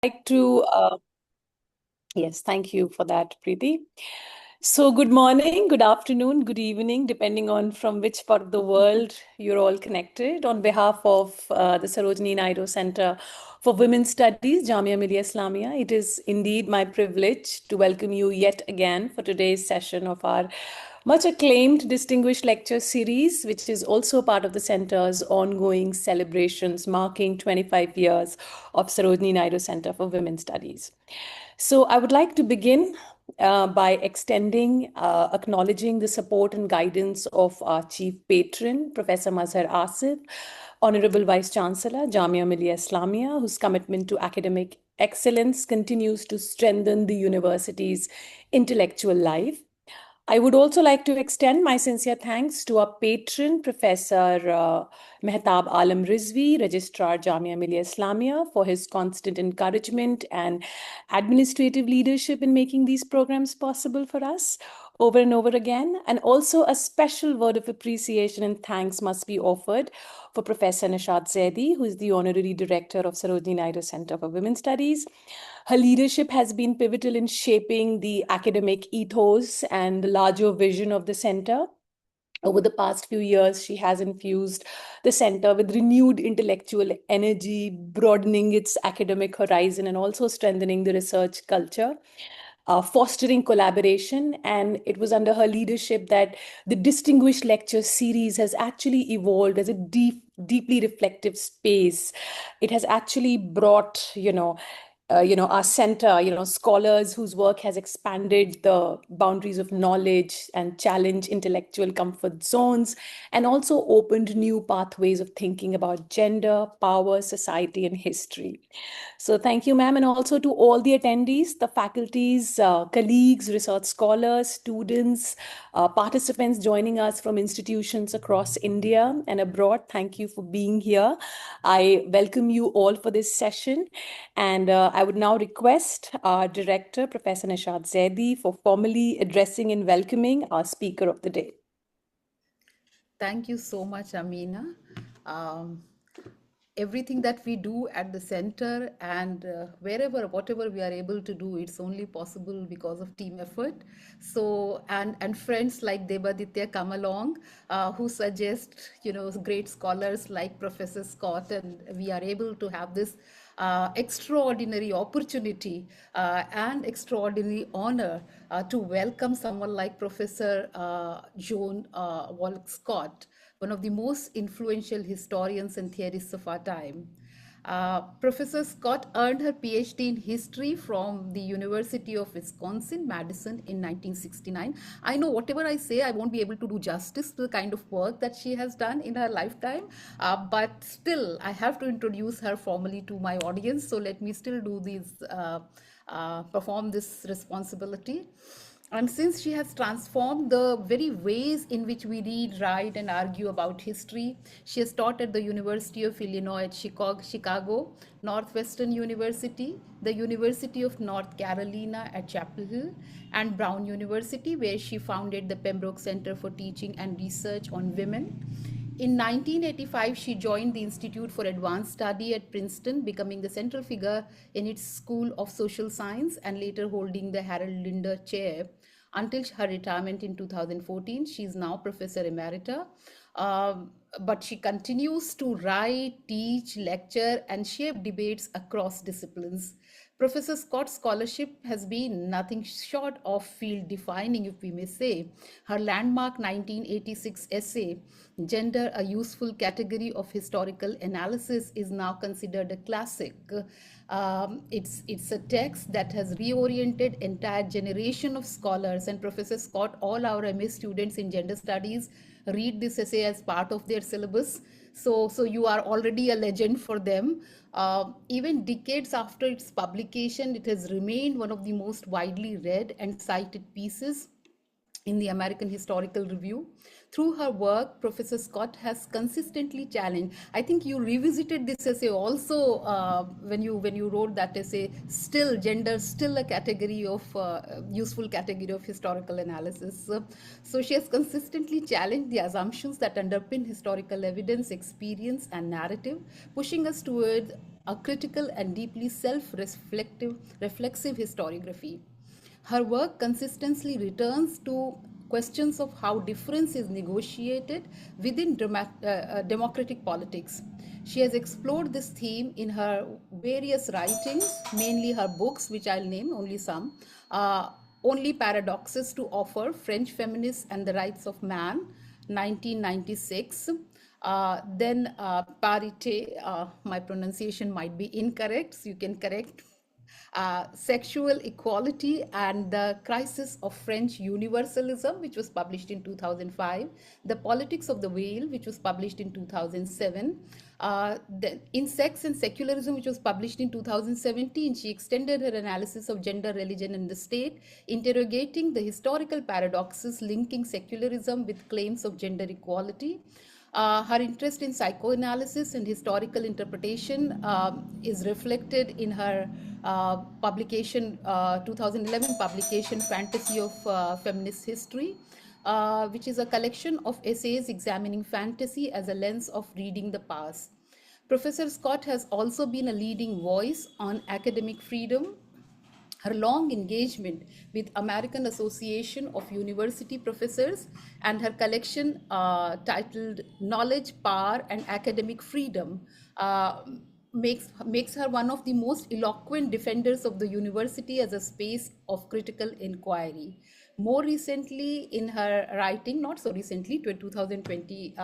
Like to, yes, thank you for that, Preeti. So, good morning, good afternoon, good evening, depending on from which part of the world you're all connected. On behalf of the Sarojini Naidu Center for Women's Studies, Jamia Millia Islamia, it is indeed my privilege to welcome you yet again for today's session of our much acclaimed distinguished lecture series, which is also part of the center's ongoing celebrations marking 25 years of Sarojini Naidu Center for Women's Studies. So I would like to begin by acknowledging the support and guidance of our chief patron, Professor Mazhar Asif, Honorable Vice Chancellor, Jamia Millia Islamia, whose commitment to academic excellence continues to strengthen the university's intellectual life. I would also like to extend my sincere thanks to our patron, Professor Mehtab Alam Rizvi, Registrar Jamia Millia Islamia, for his constant encouragement and administrative leadership in making these programs possible for us over and over again. And also a special word of appreciation and thanks must be offered for Professor Nishad Zaidi, who is the Honorary Director of Sarojini Naidu Center for Women's Studies. Her leadership has been pivotal in shaping the academic ethos and the larger vision of the center. Over the past few years, she has infused the center with renewed intellectual energy, broadening its academic horizon and also strengthening the research culture. Fostering collaboration. And it was under her leadership that the Distinguished Lecture series has actually evolved as a deeply reflective space. It has actually brought, our center, scholars whose work has expanded the boundaries of knowledge and challenged intellectual comfort zones, and also opened new pathways of thinking about gender, power, society, and history. So thank you, ma'am, and also to all the attendees, the faculties, colleagues, research scholars, students, participants joining us from institutions across India and abroad. Thank you for being here. I welcome you all for this session. And I would now request our director, Professor Nishad Zaidi, for formally addressing and welcoming our speaker of the day. Thank you so much, Amina. Um, Everything that we do at the center and whatever we are able to do, it's only possible because of team effort. So, and friends like Debaditya come along, who suggest, great scholars like Professor Scott, and we are able to have this extraordinary opportunity and extraordinary honor to welcome someone like Professor Joan W. Scott, one of the most influential historians and theorists of our time. Professor Scott earned her PhD in history from the University of Wisconsin, Madison in 1969. I know whatever I say, I won't be able to do justice to the kind of work that she has done in her lifetime, but still, I have to introduce her formally to my audience. So let me still do perform this responsibility. And since she has transformed the very ways in which we read, write, and argue about history, she has taught at the University of Illinois at Chicago, Northwestern University, the University of North Carolina at Chapel Hill, and Brown University, where she founded the Pembroke Center for Teaching and Research on Women. In 1985, she joined the Institute for Advanced Study at Princeton, becoming the central figure in its School of Social Science and later holding the Harold Linder Chair until her retirement in 2014. She is now Professor Emerita. But she continues to write, teach, lecture, and shape debates across disciplines. Professor Scott's scholarship has been nothing short of field defining, if we may say. Her landmark 1986 essay, Gender, a Useful Category of Historical Analysis, is now considered a classic. It's a text that has reoriented entire generation of scholars, and Professor Scott, all our MA students in gender studies read this essay as part of their syllabus. So you are already a legend for them. Even decades after its publication, it has remained one of the most widely read and cited pieces in the American Historical Review. Through her work, Professor Scott has consistently challenged. I think you revisited this essay also when you wrote that essay. Still, gender still a category of useful category of historical analysis. So she has consistently challenged the assumptions that underpin historical evidence, experience, and narrative, pushing us toward a critical and deeply reflexive historiography. Her work consistently returns to questions of how difference is negotiated within democratic politics. She has explored this theme in her various writings, mainly her books, which I'll name only some. Only Paradoxes to Offer, French Feminists and the Rights of Man, 1996. Then Parité, my pronunciation might be incorrect, so you can correct. Sexual Equality and the Crisis of French Universalism, which was published in 2005, The Politics of the Veil, which was published in 2007, in Sex and Secularism, which was published in 2017, she extended her analysis of gender, religion, and the state, interrogating the historical paradoxes linking secularism with claims of gender equality. Her interest in psychoanalysis and historical interpretation is reflected in her 2011 publication, Fantasy of Feminist History, which is a collection of essays examining fantasy as a lens of reading the past. Professor Scott has also been a leading voice on academic freedom. Her long engagement with American Association of University Professors and her collection titled Knowledge, Power, and Academic Freedom makes her one of the most eloquent defenders of the university as a space of critical inquiry. More recently, in her writing, not so recently, 2020,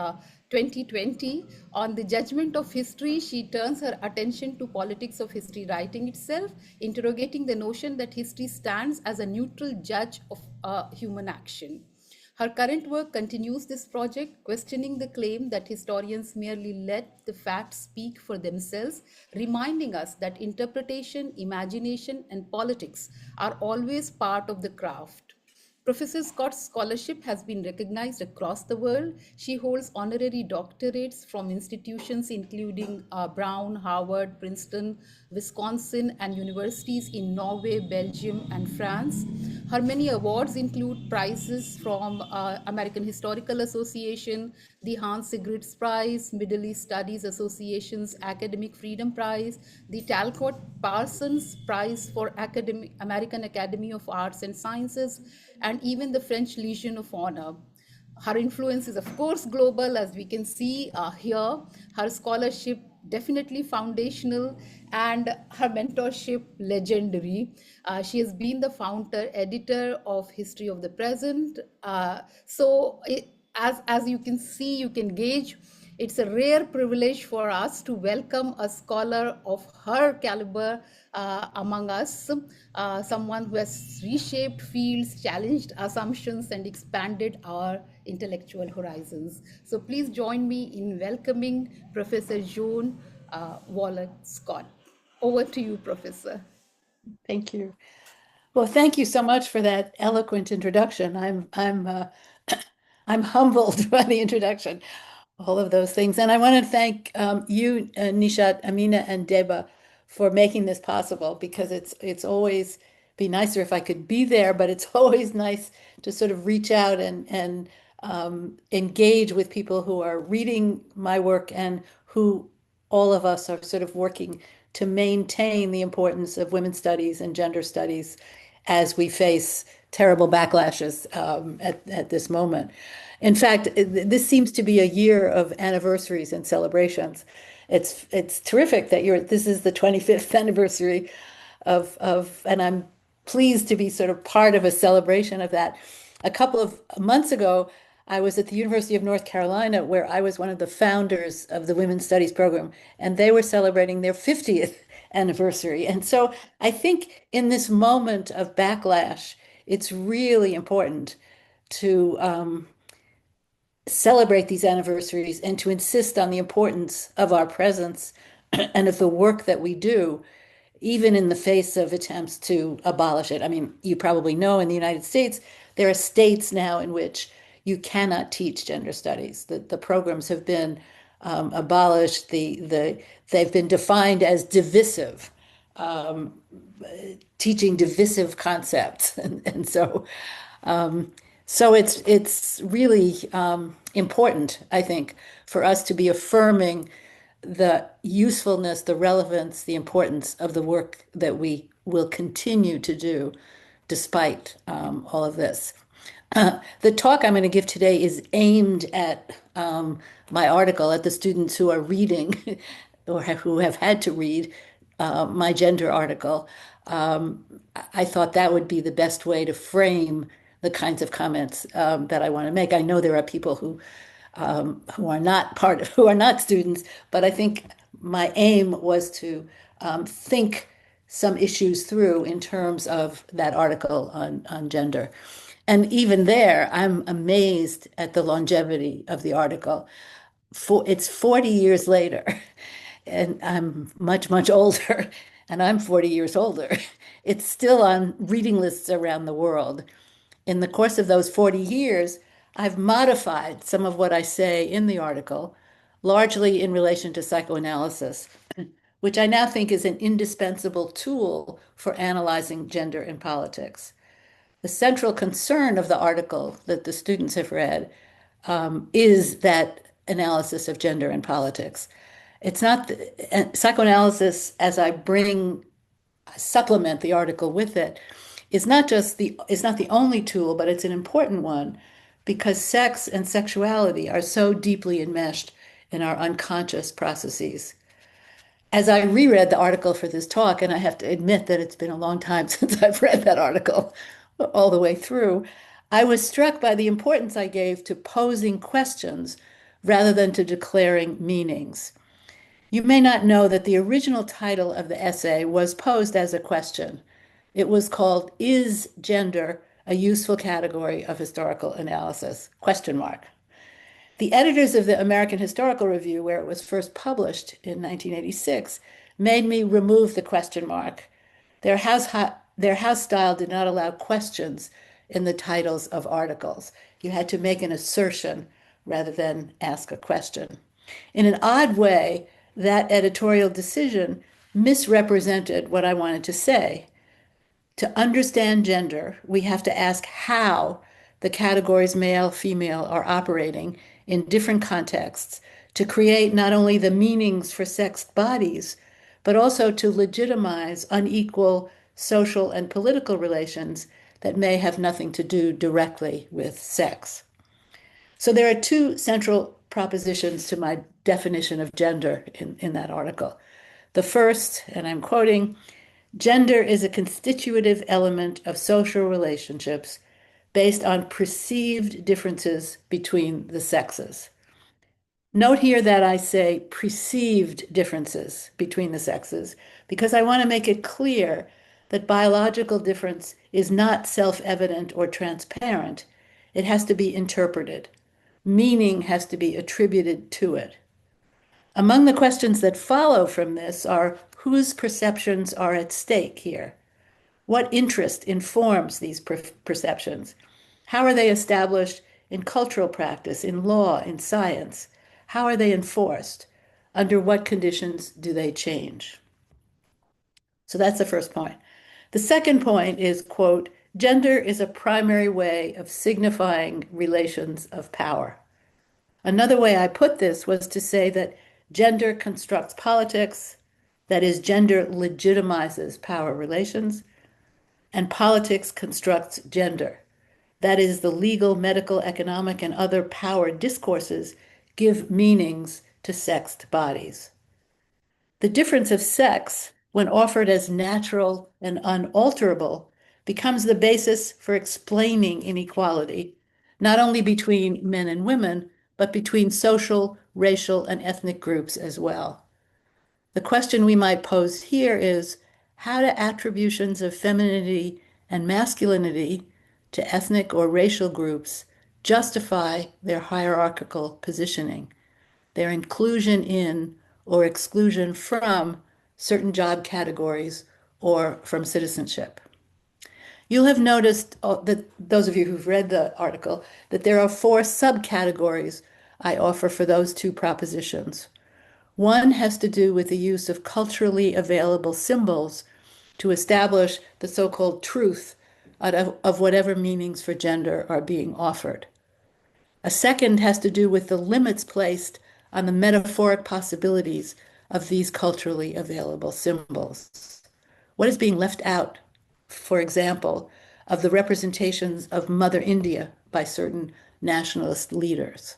on the judgment of history, she turns her attention to politics of history writing itself, interrogating the notion that history stands as a neutral judge of human action. Her current work continues this project, questioning the claim that historians merely let the facts speak for themselves, reminding us that interpretation, imagination, and politics are always part of the craft. Professor Scott's scholarship has been recognized across the world. She holds honorary doctorates from institutions including Brown, Harvard, Princeton, Wisconsin, and universities in Norway, Belgium, and France. Her many awards include prizes from American Historical Association, the Hans Sigrid's Prize, Middle East Studies Association's Academic Freedom Prize, the Talcott Parsons Prize for American Academy of Arts and Sciences, and even the French Legion of Honor. Her influence is, of course, global, as we can see here. Her scholarship definitely foundational, and her mentorship legendary. She has been the founder editor of History of the Present. As you can see, you can gauge, it's a rare privilege for us to welcome a scholar of her caliber among us, someone who has reshaped fields, challenged assumptions, and expanded our intellectual horizons. So please join me in welcoming Professor Joan W. Scott. Over to you, Professor. Thank you. Well, thank you so much for that eloquent introduction. I'm humbled by the introduction, all of those things. And I want to thank you, Nishat, Amina, and Deba for making this possible, because it's always be nicer if I could be there, but it's always nice to sort of reach out and engage with people who are reading my work and who all of us are sort of working to maintain the importance of women's studies and gender studies as we face terrible backlashes at this moment. In fact, this seems to be a year of anniversaries and celebrations. It's terrific that this is the 25th anniversary and I'm pleased to be sort of part of a celebration of that. A couple of months ago, I was at the University of North Carolina, where I was one of the founders of the Women's Studies program, and they were celebrating their 50th anniversary. And so I think in this moment of backlash, it's really important to celebrate these anniversaries and to insist on the importance of our presence and of the work that we do, even in the face of attempts to abolish it. I mean, you probably know in the United States, there are states now in which you cannot teach gender studies. The programs have been abolished. They've been defined as divisive, teaching divisive concepts, and so it's really important, I think, for us to be affirming the usefulness, the relevance, the importance of the work that we will continue to do despite all of this. The talk I'm going to give today is aimed at my article, at the students who are reading or who have had to read my gender article. I thought that would be the best way to frame the kinds of comments that I want to make. I know there are people who are not who are not students, but I think my aim was to think some issues through in terms of that article on gender. And even there, I'm amazed at the longevity of the article. It's 40 years later, and I'm much, much older, and I'm 40 years older. It's still on reading lists around the world. In the course of those 40 years, I've modified some of what I say in the article, largely in relation to psychoanalysis, which I now think is an indispensable tool for analyzing gender in politics. The central concern of the article that the students have read is that analysis of gender in politics. It's not psychoanalysis, as I supplement the article with it, is not the only tool, but it's an important one because sex and sexuality are so deeply enmeshed in our unconscious processes. As I reread the article for this talk, and I have to admit that it's been a long time since I've read that article all the way through, I was struck by the importance I gave to posing questions rather than to declaring meanings. You may not know that the original title of the essay was posed as a question. It was called, "Is Gender a Useful Category of Historical Analysis?" Question mark. The editors of the American Historical Review, where it was first published in 1986, made me remove the question mark. Their house style did not allow questions in the titles of articles. You had to make an assertion rather than ask a question. In an odd way, that editorial decision misrepresented what I wanted to say. To understand gender, we have to ask how the categories male, female are operating in different contexts to create not only the meanings for sexed bodies, but also to legitimize unequal social and political relations that may have nothing to do directly with sex. So there are two central propositions to my definition of gender in that article. The first, and I'm quoting, "Gender is a constitutive element of social relationships based on perceived differences between the sexes." Note here that I say perceived differences between the sexes because I want to make it clear that biological difference is not self-evident or transparent. It has to be interpreted. Meaning has to be attributed to it. Among the questions that follow from this are whose perceptions are at stake here? What interest informs these perceptions? How are they established in cultural practice, in law, in science? How are they enforced? Under what conditions do they change? So that's the first point. The second point is, quote, "Gender is a primary way of signifying relations of power." Another way I put this was to say that gender constructs politics, that is, gender legitimizes power relations, and politics constructs gender. That is, the legal, medical, economic, and other power discourses give meanings to sexed bodies. The difference of sex, when offered as natural and unalterable, becomes the basis for explaining inequality, not only between men and women, but between social, racial, and ethnic groups as well. The question we might pose here is, how do attributions of femininity and masculinity to ethnic or racial groups justify their hierarchical positioning, their inclusion in or exclusion from certain job categories or from citizenship? You'll have noticed that those of you who've read the article, that there are four subcategories I offer for those two propositions. One has to do with the use of culturally available symbols to establish the so-called truth of whatever meanings for gender are being offered. A second has to do with the limits placed on the metaphoric possibilities of these culturally available symbols. What is being left out, for example, of the representations of Mother India by certain nationalist leaders?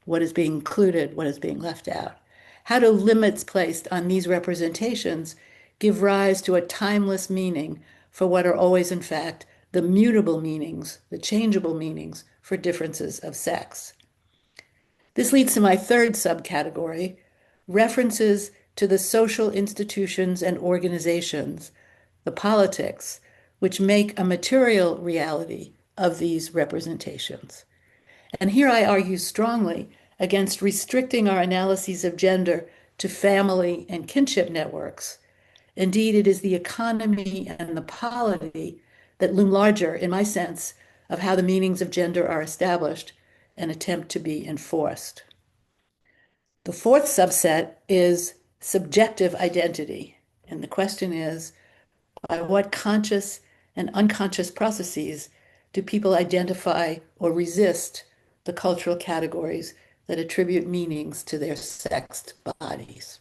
What is being included? What is being left out? How do limits placed on these representations give rise to a timeless meaning for what are always, in fact, the mutable meanings, the changeable meanings for differences of sex? This leads to my third subcategory, references to the social institutions and organizations, the politics, which make a material reality of these representations. And here I argue strongly against restricting our analyses of gender to family and kinship networks. Indeed, it is the economy and the polity that loom larger, in my sense, of how the meanings of gender are established and attempt to be enforced. The fourth subset is subjective identity. And the question is, by what conscious and unconscious processes do people identify or resist the cultural categories that attribute meanings to their sexed bodies?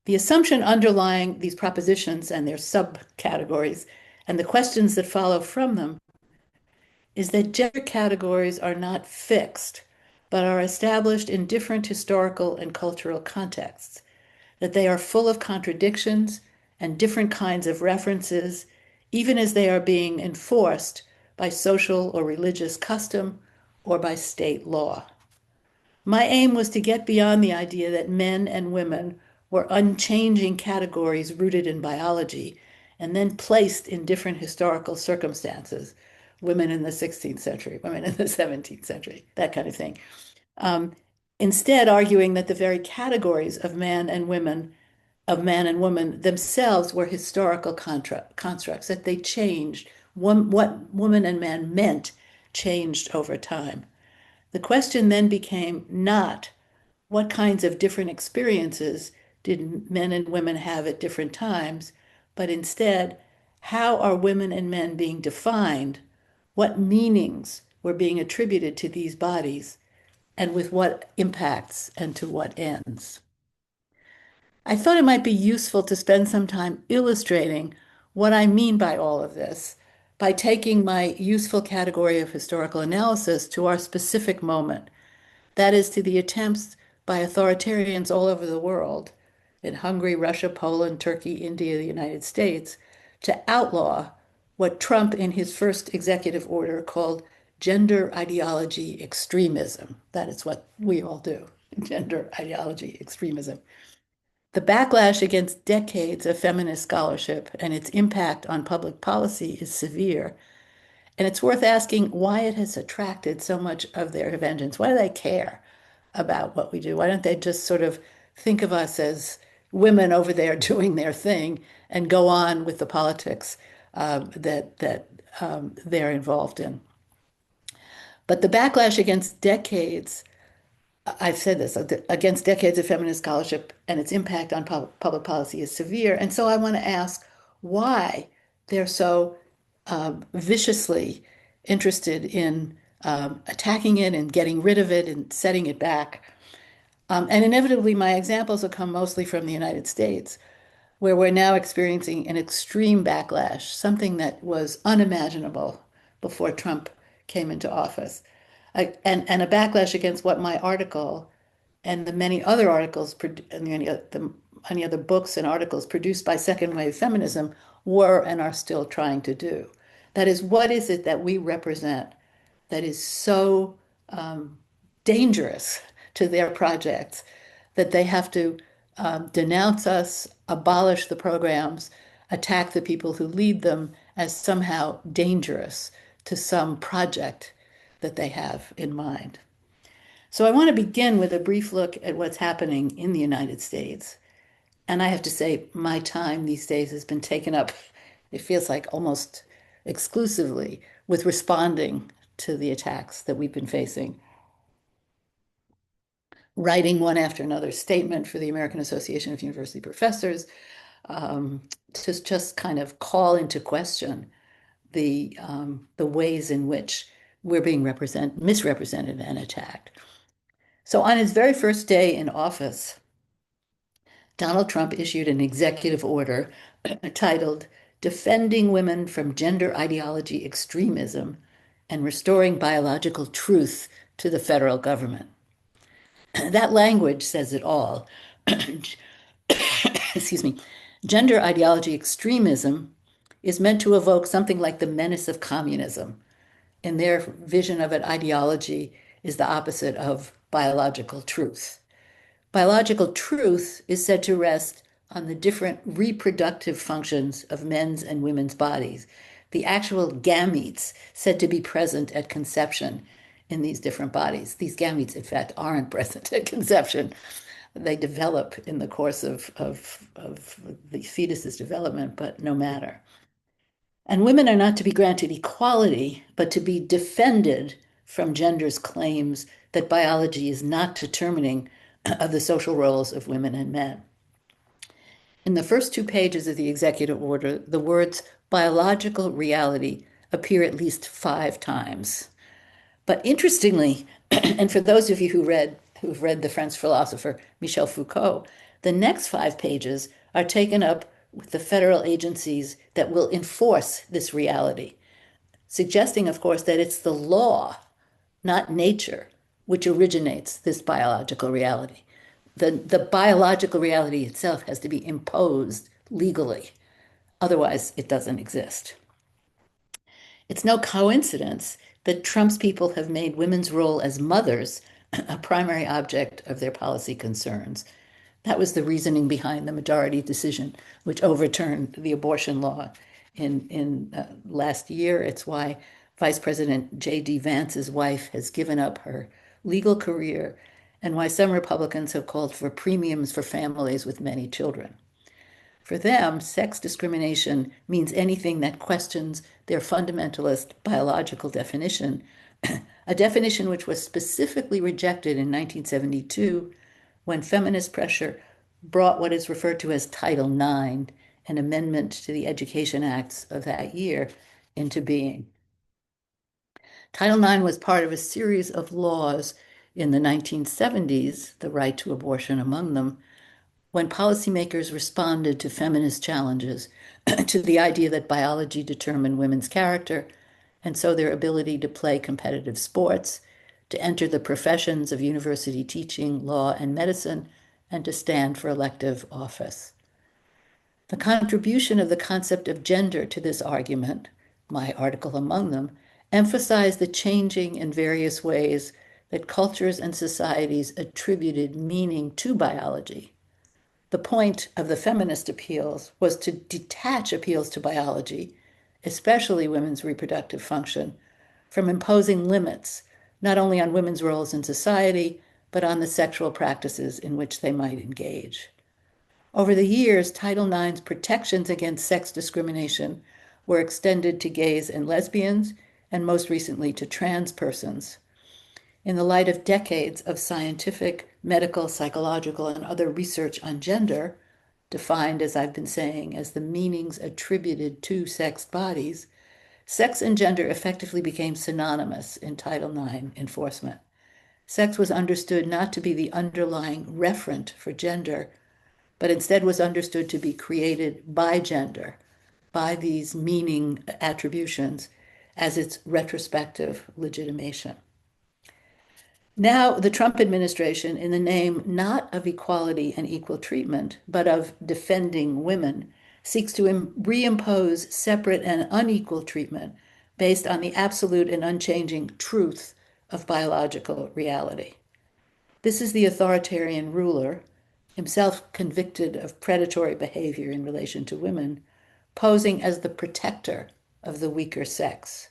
The assumption underlying these propositions and their subcategories and the questions that follow from them is that gender categories are not fixed, but are established in different historical and cultural contexts, that they are full of contradictions and different kinds of references, even as they are being enforced by social or religious custom or by state law. My aim was to get beyond the idea that men and women were unchanging categories rooted in biology and then placed in different historical circumstances. Women in the 16th century, women in the 17th century, that kind of thing. Instead, arguing that the very categories of man and women, of man and woman themselves were historical constructs, that they changed. What woman and man meant changed over time. The question then became not what kinds of different experiences did men and women have at different times, but instead, how are women and men being defined? What meanings were being attributed to these bodies, and with what impacts and to what ends? I thought it might be useful to spend some time illustrating what I mean by all of this by taking my useful category of historical analysis to our specific moment, that is, to the attempts by authoritarians all over the world, in Hungary, Russia, Poland, Turkey, India, the United States, to outlaw what Trump in his first executive order called gender ideology extremism. That is what we all do, gender ideology extremism. The backlash against decades of feminist scholarship and its impact on public policy is severe. And it's worth asking why it has attracted so much of their vengeance. Why do they care about what we do? Why don't they just sort of think of us as women over there doing their thing and go on with the politics that they're involved in? But the backlash against decades, I've said this, against decades of feminist scholarship and its impact on public policy is severe. And so I want to ask why they're so viciously interested in attacking it and getting rid of it and setting it back. And inevitably, my examples will come mostly from the United States, where we're now experiencing an extreme backlash, something that was unimaginable before Trump came into office, and a backlash against what my article and the many other articles and the many other books and articles produced by second wave feminism were and are still trying to do. That is, what is it that we represent that is so dangerous to their projects that they have to denounce us, abolish the programs, attack the people who lead them as somehow dangerous to some project that they have in mind. So I want to begin with a brief look at what's happening in the United States. And I have to say, my time these days has been taken up, it feels like almost exclusively, with responding to the attacks that we've been facing. Writing one after another statement for the American Association of University Professors to just kind of call into question the ways in which we're being misrepresented and attacked. So on his very first day in office, Donald Trump issued an executive order titled Defending Women from Gender Ideology Extremism and Restoring Biological Truth to the Federal Government. That language says it all. Excuse me. Gender ideology extremism is meant to evoke something like the menace of communism. In their vision of it, ideology is the opposite of biological truth. Biological truth is said to rest on the different reproductive functions of men's and women's bodies, the actual gametes said to be present at conception in these different bodies. These gametes, in fact, aren't present at conception. They develop in the course of the fetus's development, but no matter. And women are not to be granted equality, but to be defended from gender's claims that biology is not determining of the social roles of women and men. In the first 2 pages of the executive order, the words biological reality appear at least 5 times. But interestingly, and for those of you who've read the French philosopher Michel Foucault, the next 5 pages are taken up with the federal agencies that will enforce this reality, suggesting, of course, that it's the law, not nature, which originates this biological reality. The biological reality itself has to be imposed legally. Otherwise, it doesn't exist. It's no coincidence that Trump's people have made women's role as mothers a primary object of their policy concerns. That was the reasoning behind the majority decision, which overturned the abortion law in last year. It's why Vice President J.D. Vance's wife has given up her legal career, and why some Republicans have called for premiums for families with many children. For them, sex discrimination means anything that questions their fundamentalist biological definition, a definition which was specifically rejected in 1972 when feminist pressure brought what is referred to as Title IX, an amendment to the Education Acts of that year, into being. Title IX was part of a series of laws in the 1970s, the right to abortion among them, when policymakers responded to feminist challenges to the idea that biology determined women's character, and so their ability to play competitive sports, to enter the professions of university teaching, law, and medicine, and to stand for elective office. The contribution of the concept of gender to this argument, my article among them, emphasized the changing in various ways that cultures and societies attributed meaning to biology. The point of the feminist appeals was to detach appeals to biology, especially women's reproductive function, from imposing limits, not only on women's roles in society, but on the sexual practices in which they might engage. Over the years, Title IX's protections against sex discrimination were extended to gays and lesbians, and most recently to trans persons. In the light of decades of scientific, medical, psychological, and other research on gender, defined, as I've been saying, as the meanings attributed to sexed bodies, sex and gender effectively became synonymous in Title IX enforcement. Sex was understood not to be the underlying referent for gender, but instead was understood to be created by gender, by these meaning attributions, as its retrospective legitimation. Now, the Trump administration, in the name not of equality and equal treatment, but of defending women, seeks to reimpose separate and unequal treatment based on the absolute and unchanging truth of biological reality. This is the authoritarian ruler, himself convicted of predatory behavior in relation to women, posing as the protector of the weaker sex.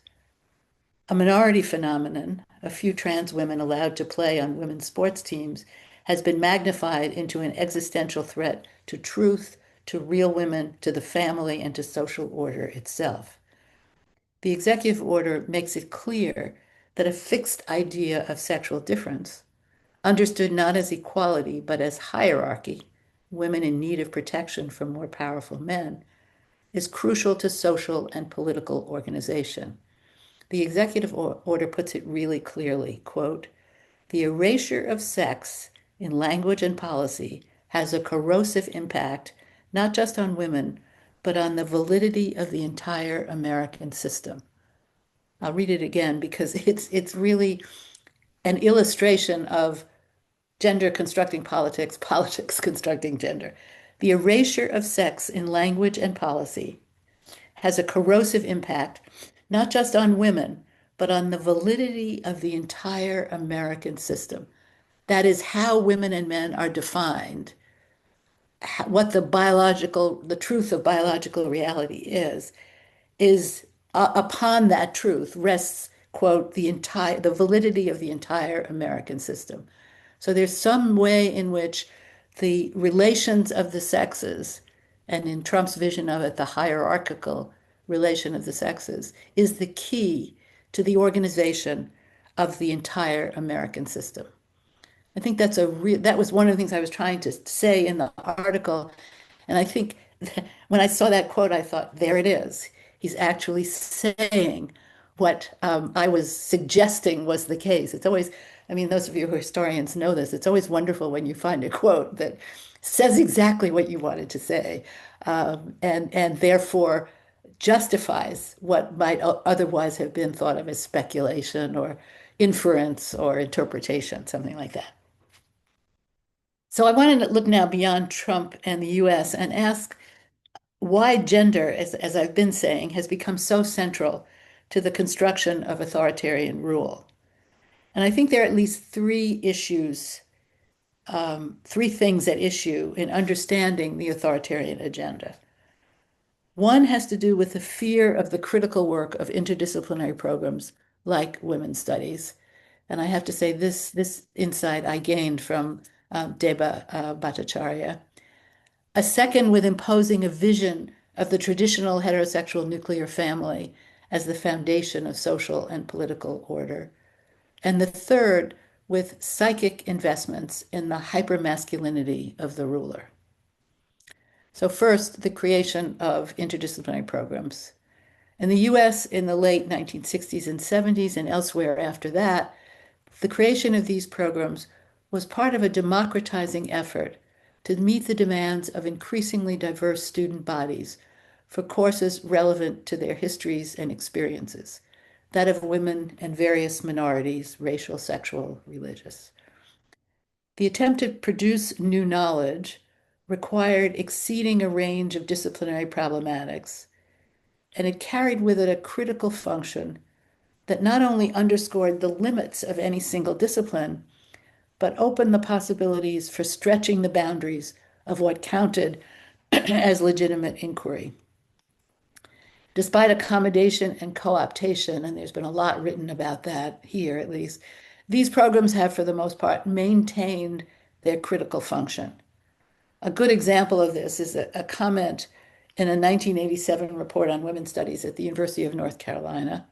A minority phenomenon, a few trans women allowed to play on women's sports teams, has been magnified into an existential threat to truth, to real women, to the family, and to social order itself. The executive order makes it clear that a fixed idea of sexual difference, understood not as equality but as hierarchy, women in need of protection from more powerful men, is crucial to social and political organization. The executive order puts it really clearly, quote, The erasure of sex in language and policy has a corrosive impact, not just on women, but on the validity of the entire American system. I'll read it again because it's really an illustration of gender constructing politics, politics constructing gender. The erasure of sex in language and policy has a corrosive impact, not just on women, but on the validity of the entire American system. That is how women and men are defined, what the truth of biological reality is upon that truth rests, quote, the validity of the entire American system. So there's some way in which the relations of the sexes, and in Trump's vision of it, the hierarchical relation of the sexes, is the key to the organization of the entire American system. I think that was one of the things I was trying to say in the article. And I think when I saw that quote, I thought, there it is. He's actually saying what I was suggesting was the case. It's always, I mean, those of you who are historians know this. It's always wonderful when you find a quote that says exactly what you wanted to say, and therefore justifies what might otherwise have been thought of as speculation or inference or interpretation, something like that. So I wanted to look now beyond Trump and the US and ask why gender, as I've been saying, has become so central to the construction of authoritarian rule. And I think there are at least three issues, three things at issue in understanding the authoritarian agenda. One has to do with the fear of the critical work of interdisciplinary programs like women's studies. And I have to say this insight I gained from Deba Bhattacharya. A second with imposing a vision of the traditional heterosexual nuclear family as the foundation of social and political order. And the third with psychic investments in the hypermasculinity of the ruler. So first, the creation of interdisciplinary programs. In the US in the late 1960s and 70s and elsewhere after that, the creation of these programs was part of a democratizing effort to meet the demands of increasingly diverse student bodies for courses relevant to their histories and experiences, that of women and various minorities, racial, sexual, religious. The attempt to produce new knowledge required exceeding a range of disciplinary problematics, and it carried with it a critical function that not only underscored the limits of any single discipline, but opened the possibilities for stretching the boundaries of what counted as legitimate inquiry. Despite accommodation and co-optation, and there's been a lot written about that here at least, these programs have, for the most part, maintained their critical function. A good example of this is a comment in a 1987 report on women's studies at the University of North Carolina,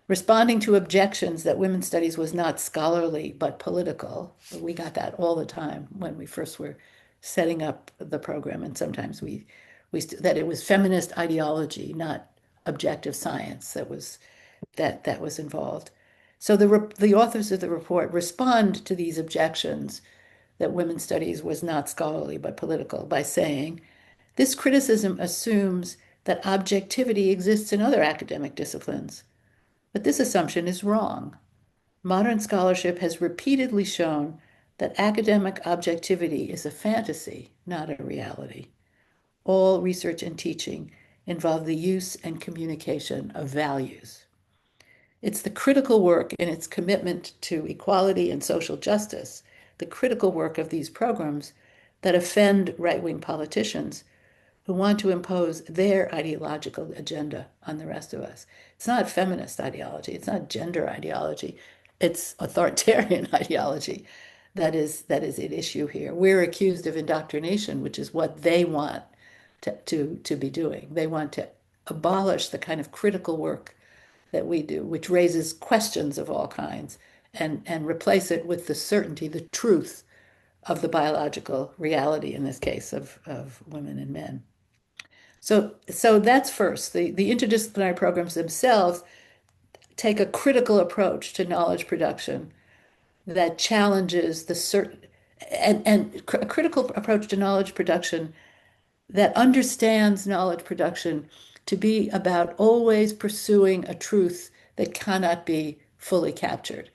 responding to objections that women's studies was not scholarly but political. We got that all the time when we first were setting up the program, and sometimes that it was feminist ideology, not objective science, that was involved. So the authors of the report respond to these objections that women's studies was not scholarly but political by saying, this criticism assumes that objectivity exists in other academic disciplines. But this assumption is wrong. Modern scholarship has repeatedly shown that academic objectivity is a fantasy, not a reality. All research and teaching involve the use and communication of values. It's the critical work in its commitment to equality and social justice, the critical work of these programs that offend right-wing politicians who want to impose their ideological agenda on the rest of us. It's not feminist ideology, it's not gender ideology, it's authoritarian ideology that is at issue here. We're accused of indoctrination, which is what they want to be doing. They want to abolish the kind of critical work that we do, which raises questions of all kinds, and replace it with the certainty, the truth of the biological reality, in this case, of women and men. So that's first. The interdisciplinary programs themselves take a critical approach to knowledge production that challenges the certain and a critical approach to knowledge production that understands knowledge production to be about always pursuing a truth that cannot be fully captured.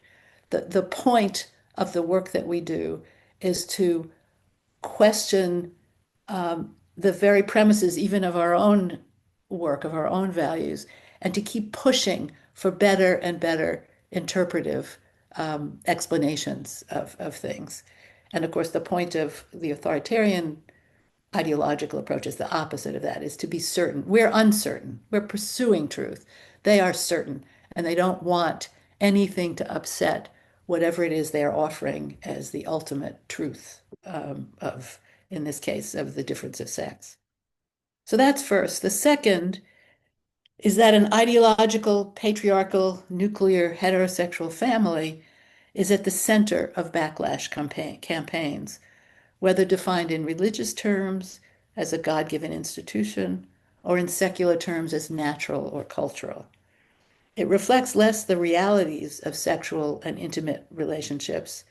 The point of the work that we do is to question the very premises, even of our own work, of our own values, and to keep pushing for better and better interpretive explanations of things. And of course, the point of the authoritarian ideological approach is the opposite of that, is to be certain. We're uncertain. We're pursuing truth. They are certain, and they don't want anything to upset whatever it is they're offering as the ultimate truth of, in this case, of the difference of sex. So that's first. The second is that an ideological, patriarchal, nuclear, heterosexual family is at the center of backlash campaigns, whether defined in religious terms as a God-given institution or in secular terms as natural or cultural. It reflects less the realities of sexual and intimate relationships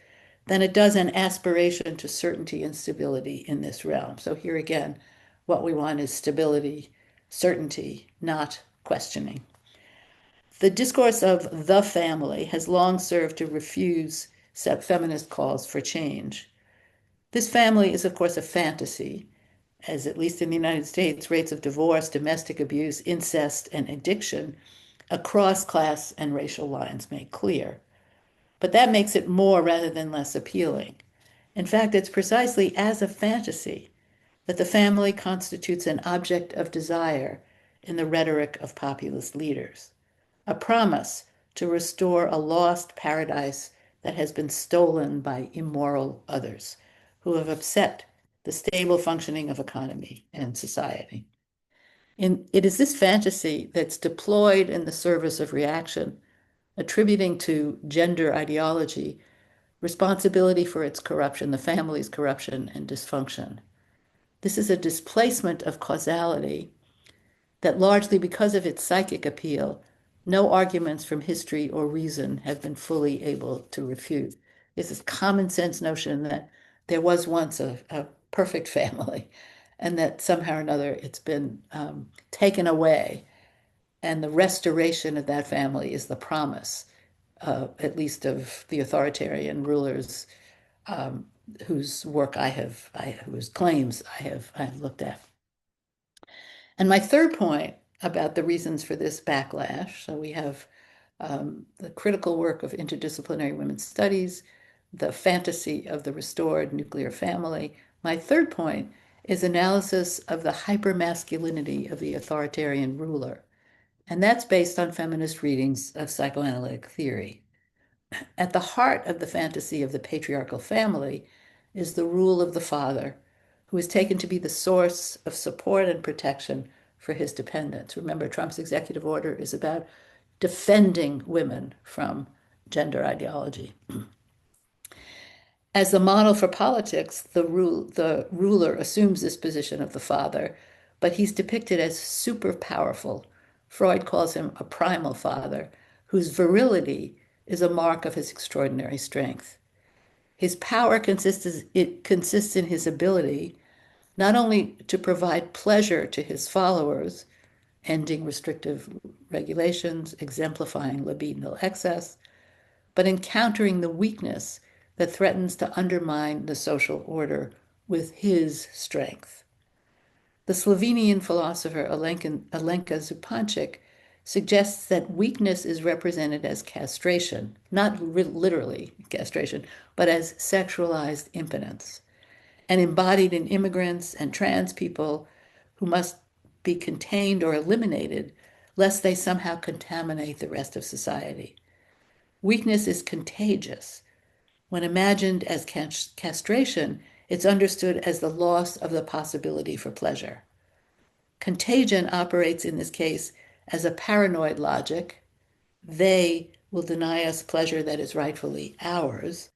than it does an aspiration to certainty and stability in this realm. So here again, what we want is stability, certainty, not questioning. The discourse of the family has long served to refuse feminist calls for change. This family is, of course, a fantasy, as at least in the United States, rates of divorce, domestic abuse, incest, and addiction across class and racial lines make clear. But that makes it more rather than less appealing. In fact, it's precisely as a fantasy that the family constitutes an object of desire in the rhetoric of populist leaders, a promise to restore a lost paradise that has been stolen by immoral others who have upset the stable functioning of economy and society. It is this fantasy that's deployed in the service of reaction, attributing to gender ideology responsibility for its corruption, the family's corruption and dysfunction. This is a displacement of causality that largely because of its psychic appeal, no arguments from history or reason have been fully able to refute. It's this common sense notion that there was once a perfect family and that somehow or another it's been taken away. And the restoration of that family is the promise, at least of the authoritarian rulers whose work whose claims I have looked at. And my third point about the reasons for this backlash, so we have the critical work of interdisciplinary women's studies, the fantasy of the restored nuclear family. My third point is analysis of the hypermasculinity of the authoritarian ruler. And that's based on feminist readings of psychoanalytic theory. At the heart of the fantasy of the patriarchal family is the rule of the father, who is taken to be the source of support and protection for his dependents. Remember, Trump's executive order is about defending women from gender ideology. As the model for politics, the ruler assumes this position of the father, but he's depicted as super powerful. Freud calls him a primal father, whose virility is a mark of his extraordinary strength. His power consists in his ability not only to provide pleasure to his followers, ending restrictive regulations, exemplifying libidinal excess, but encountering the weakness that threatens to undermine the social order with his strength. The Slovenian philosopher Alenka Zupančič suggests that weakness is represented as castration, not literally castration, but as sexualized impotence, and embodied in immigrants and trans people who must be contained or eliminated lest they somehow contaminate the rest of society. Weakness is contagious. When imagined as castration, it's understood as the loss of the possibility for pleasure. Contagion operates in this case as a paranoid logic. They will deny us pleasure that is rightfully ours.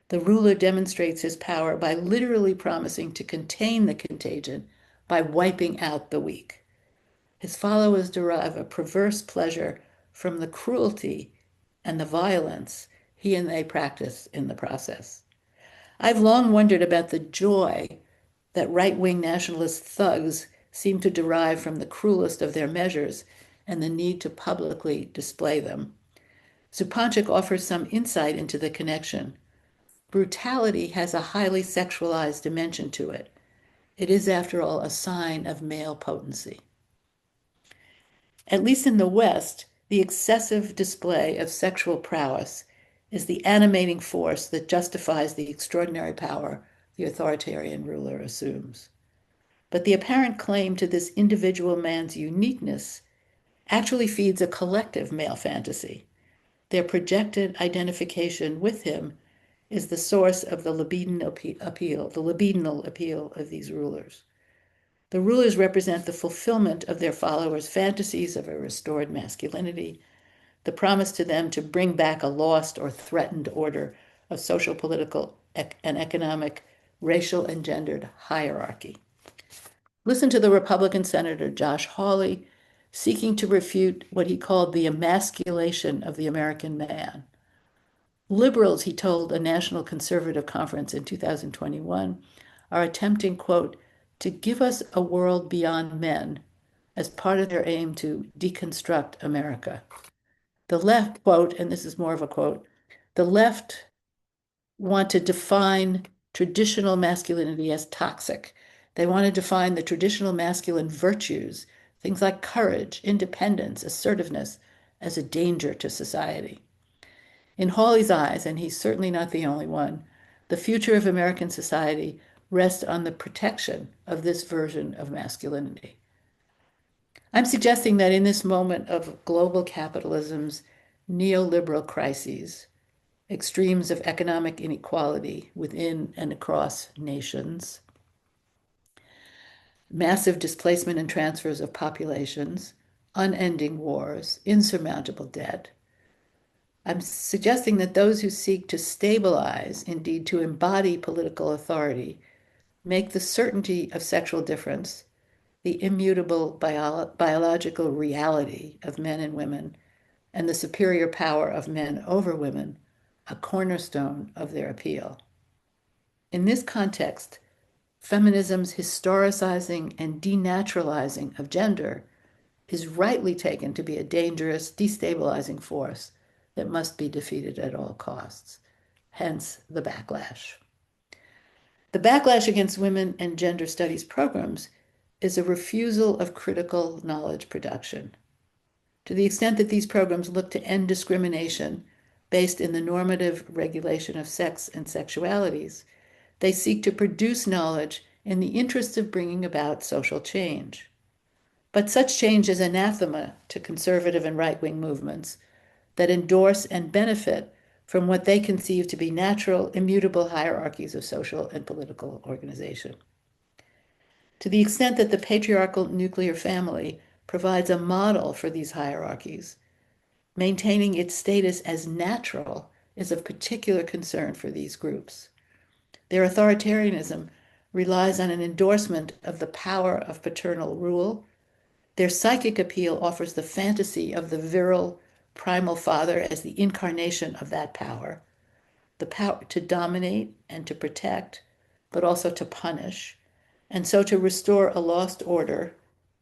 The ruler demonstrates his power by literally promising to contain the contagion by wiping out the weak. His followers derive a perverse pleasure from the cruelty and the violence he and they practice in the process. I've long wondered about the joy that right-wing nationalist thugs seem to derive from the cruelest of their measures and the need to publicly display them. Zupančič offers some insight into the connection. Brutality has a highly sexualized dimension to it. It is, after all, a sign of male potency. At least in the West, the excessive display of sexual prowess is the animating force that justifies the extraordinary power the authoritarian ruler assumes. But the apparent claim to this individual man's uniqueness actually feeds a collective male fantasy. Their projected identification with him is the source of the libidinal appeal of these rulers. The rulers represent the fulfillment of their followers' fantasies of a restored masculinity, the promise to them to bring back a lost or threatened order of social, political, and economic, racial, and gendered hierarchy. Listen to the Republican Senator Josh Hawley seeking to refute what he called the emasculation of the American man. Liberals, he told a National Conservative Conference in 2021, are attempting, quote, to give us a world beyond men as part of their aim to deconstruct America. The left, quote, and this is more of a quote, the left want to define traditional masculinity as toxic. They want to define the traditional masculine virtues, things like courage, independence, assertiveness, as a danger to society. In Hawley's eyes, and he's certainly not the only one, the future of American society rests on the protection of this version of masculinity. I'm suggesting that in this moment of global capitalism's neoliberal crises, extremes of economic inequality within and across nations, massive displacement and transfers of populations, unending wars, insurmountable debt, I'm suggesting that those who seek to stabilize, indeed to embody political authority, make the certainty of sexual difference, the immutable biological reality of men and women, and the superior power of men over women a cornerstone of their appeal. In this context, feminism's historicizing and denaturalizing of gender is rightly taken to be a dangerous, destabilizing force that must be defeated at all costs, hence the backlash. The backlash against women and gender studies programs is a refusal of critical knowledge production. To the extent that these programs look to end discrimination based in the normative regulation of sex and sexualities, they seek to produce knowledge in the interest of bringing about social change. But such change is anathema to conservative and right-wing movements that endorse and benefit from what they conceive to be natural, immutable hierarchies of social and political organization. To the extent that the patriarchal nuclear family provides a model for these hierarchies, maintaining its status as natural is of particular concern for these groups. Their authoritarianism relies on an endorsement of the power of paternal rule. Their psychic appeal offers the fantasy of the virile, primal father as the incarnation of that power, the power to dominate and to protect, but also to punish, and so to restore a lost order,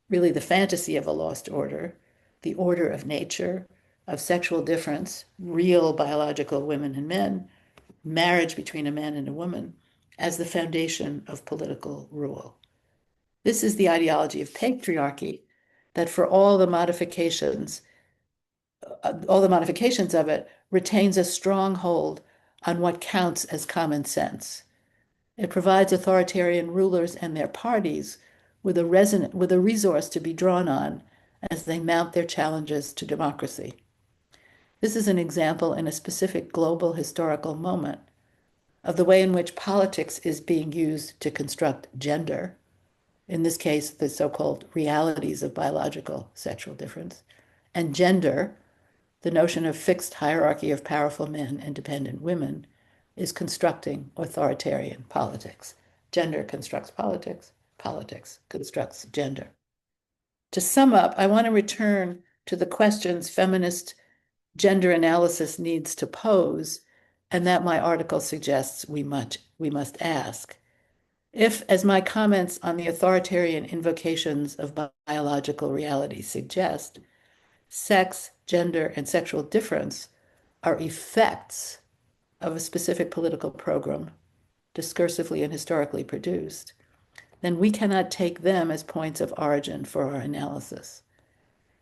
really the fantasy of a lost order, the order of nature, of sexual difference, real biological women and men, marriage between a man and a woman, as the foundation of political rule. This is the ideology of patriarchy that for all the modifications of it retains a strong hold on what counts as common sense. It provides authoritarian rulers and their parties with a resource to be drawn on as they mount their challenges to democracy. This is an example in a specific global historical moment of the way in which politics is being used to construct gender, in this case, the so-called realities of biological sexual difference, and gender, the notion of fixed hierarchy of powerful men and dependent women, is constructing authoritarian politics. Gender constructs politics, politics constructs gender. To sum up, I want to return to the questions feminist gender analysis needs to pose and that my article suggests we must ask. If, as my comments on the authoritarian invocations of biological reality suggest, sex, gender, and sexual difference are effects of a specific political program, discursively and historically produced, then we cannot take them as points of origin for our analysis.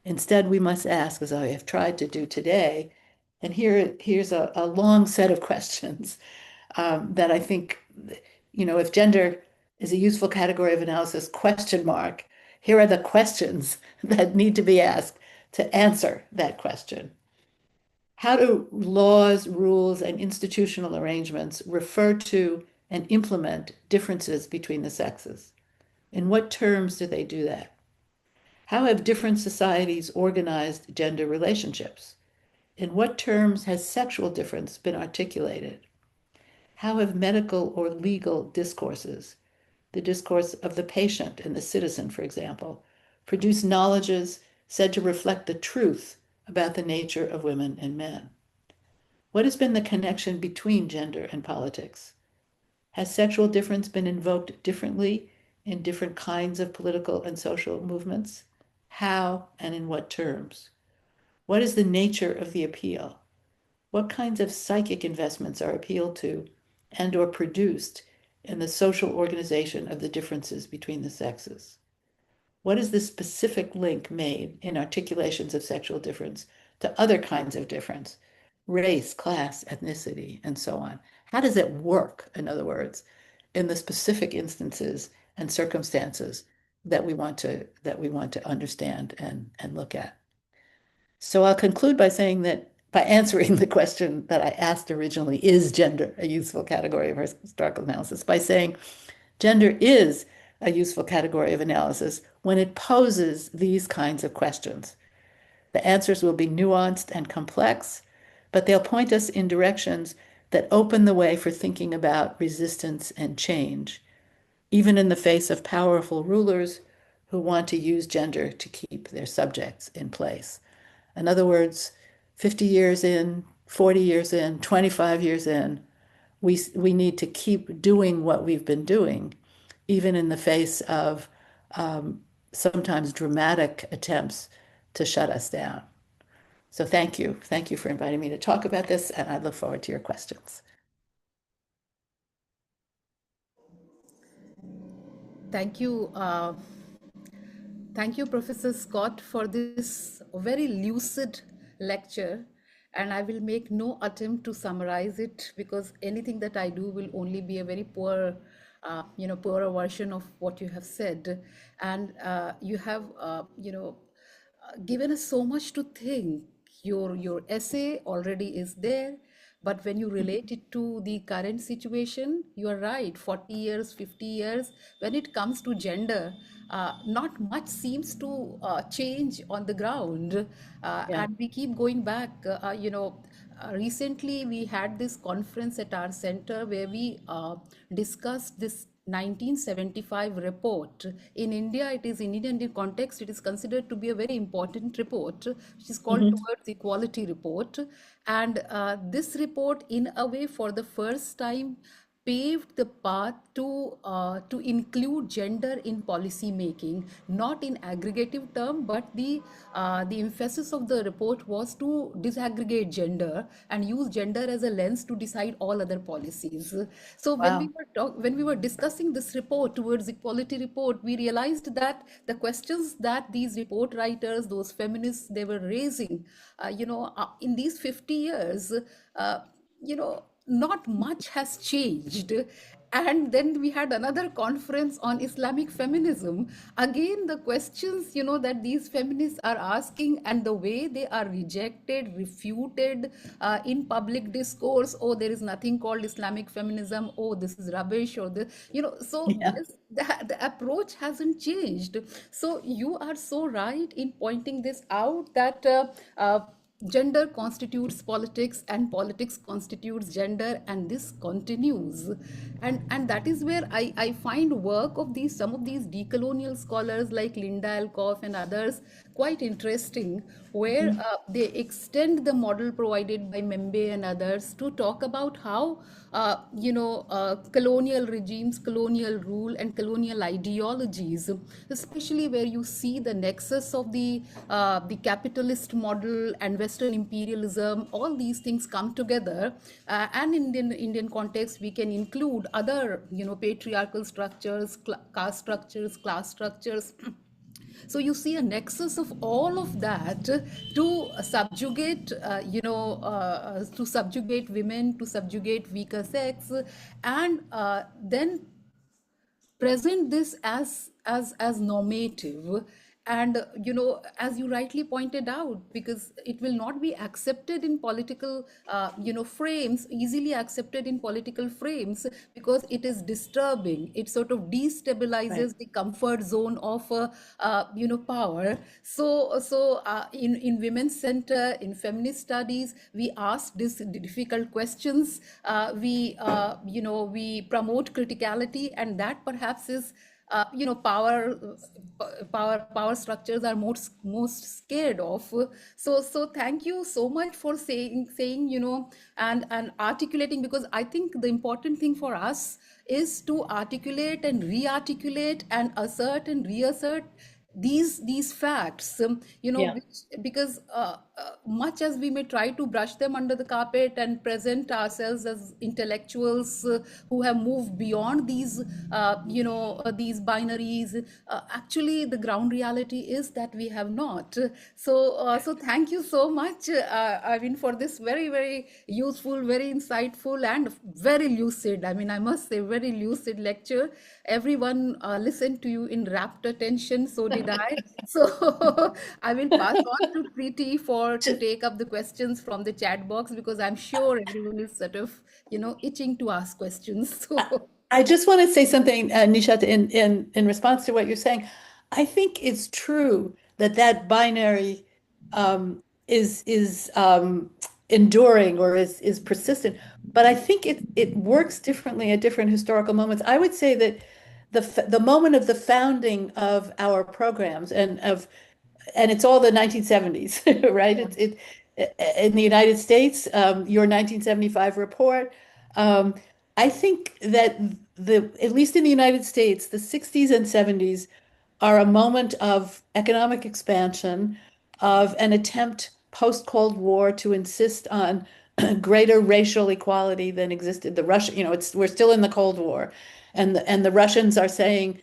Instead, we must ask, as I have tried to do today, and here's a long set of questions that I think, if gender is a useful category of analysis, question mark, here are the questions that need to be asked to answer that question. How do laws, rules, and institutional arrangements refer to and implement differences between the sexes? In what terms do they do that? How have different societies organized gender relationships? In what terms has sexual difference been articulated? How have medical or legal discourses, the discourse of the patient and the citizen, for example, produced knowledges said to reflect the truth about the nature of women and men? What has been the connection between gender and politics? Has sexual difference been invoked differently in different kinds of political and social movements? How and in what terms? What is the nature of the appeal? What kinds of psychic investments are appealed to and or produced in the social organization of the differences between the sexes? What is the specific link made in articulations of sexual difference to other kinds of difference, race, class, ethnicity, and so on? How does it work, in other words, in the specific instances and circumstances that we want to understand and look at? So I'll conclude by saying that by answering the question that I asked originally, is gender a useful category of historical analysis? By saying gender is a useful category of analysis when it poses these kinds of questions. The answers will be nuanced and complex, but they'll point us in directions that open the way for thinking about resistance and change, even in the face of powerful rulers who want to use gender to keep their subjects in place. In other words, 50 years in, 40 years in, 25 years in, we need to keep doing what we've been doing, even in the face of sometimes dramatic attempts to shut us down. So thank you. Thank you for inviting me to talk about this, and I look forward to your questions. Thank you. Thank you, Professor Scott, for this very lucid lecture. And I will make no attempt to summarize it because anything that I do will only be a very poor, poorer version of what you have said. And you have, given us so much to think. Your essay already is there, but when you relate it to the current situation, you are right. 40 years, 50 years, when it comes to gender, not much seems to change on the ground, Yeah. and we keep going back. Recently we had this conference at our center where we discussed this 1975 report. In India, it is in Indian context, it is considered to be a very important report, which is called Mhm. Towards Equality report. And this report, in a way, for the first time, paved the path to include gender in policy making, not in aggregative term, but the emphasis of the report was to disaggregate gender and use gender as a lens to decide all other policies. So Wow. when we were discussing this report, Towards Equality report, we realized that the questions that these report writers, those feminists, they were raising, in these 50 years, not much has changed. And then we had another conference on Islamic feminism. Again, the questions, that these feminists are asking and the way they are rejected, refuted in public discourse. Oh, there is nothing called Islamic feminism. Oh, this is rubbish. Or so Yeah. the approach hasn't changed. So you are so right in pointing this out that gender constitutes politics and politics constitutes gender, and this continues. And that is where I find work of these, some of these decolonial scholars like Linda Alcoff and others, quite interesting, where they extend the model provided by Membe and others to talk about how colonial regimes, colonial rule, and colonial ideologies, especially where you see the nexus of the capitalist model and Western imperialism, all these things come together. And in Indian context, we can include other, patriarchal structures, caste structures, class structures. So you see a nexus of all of that to subjugate, to subjugate women, to subjugate weaker sex, and then present this as normative. And as you rightly pointed out, because it will not be accepted in political frames, easily accepted in political frames, because it is disturbing, it sort of destabilizes Right. the comfort zone of power. So in women's center, in feminist studies, we ask these difficult questions. We promote criticality, and that perhaps is power structures are most scared of. So thank you so much for saying and articulating, because I think the important thing for us is to articulate and re-articulate and assert and reassert these facts, Yeah. because much as we may try to brush them under the carpet and present ourselves as intellectuals who have moved beyond these binaries, actually the ground reality is that we have not. So thank you so much, I mean, for this very, very useful, very insightful, and very lucid, I mean, I must say, very lucid lecture. Everyone listened to you in rapt attention, so did I. So I will pass on to Preeti to take up the questions from the chat box, because I'm sure everyone is sort of, itching to ask questions. So I just want to say something, Nishat, in response to what you're saying. I think it's true that that binary is enduring or is persistent, but I think it works differently at different historical moments. I would say that the moment of the founding of our programs and it's all the 1970s, right? yeah. It in the United States, your 1975 report. Um, I think that at least in the United States, the 60s and 70s are a moment of economic expansion, of an attempt post-Cold War to insist on greater racial equality than existed. The Russia, we're still in the Cold War, and the Russians are saying,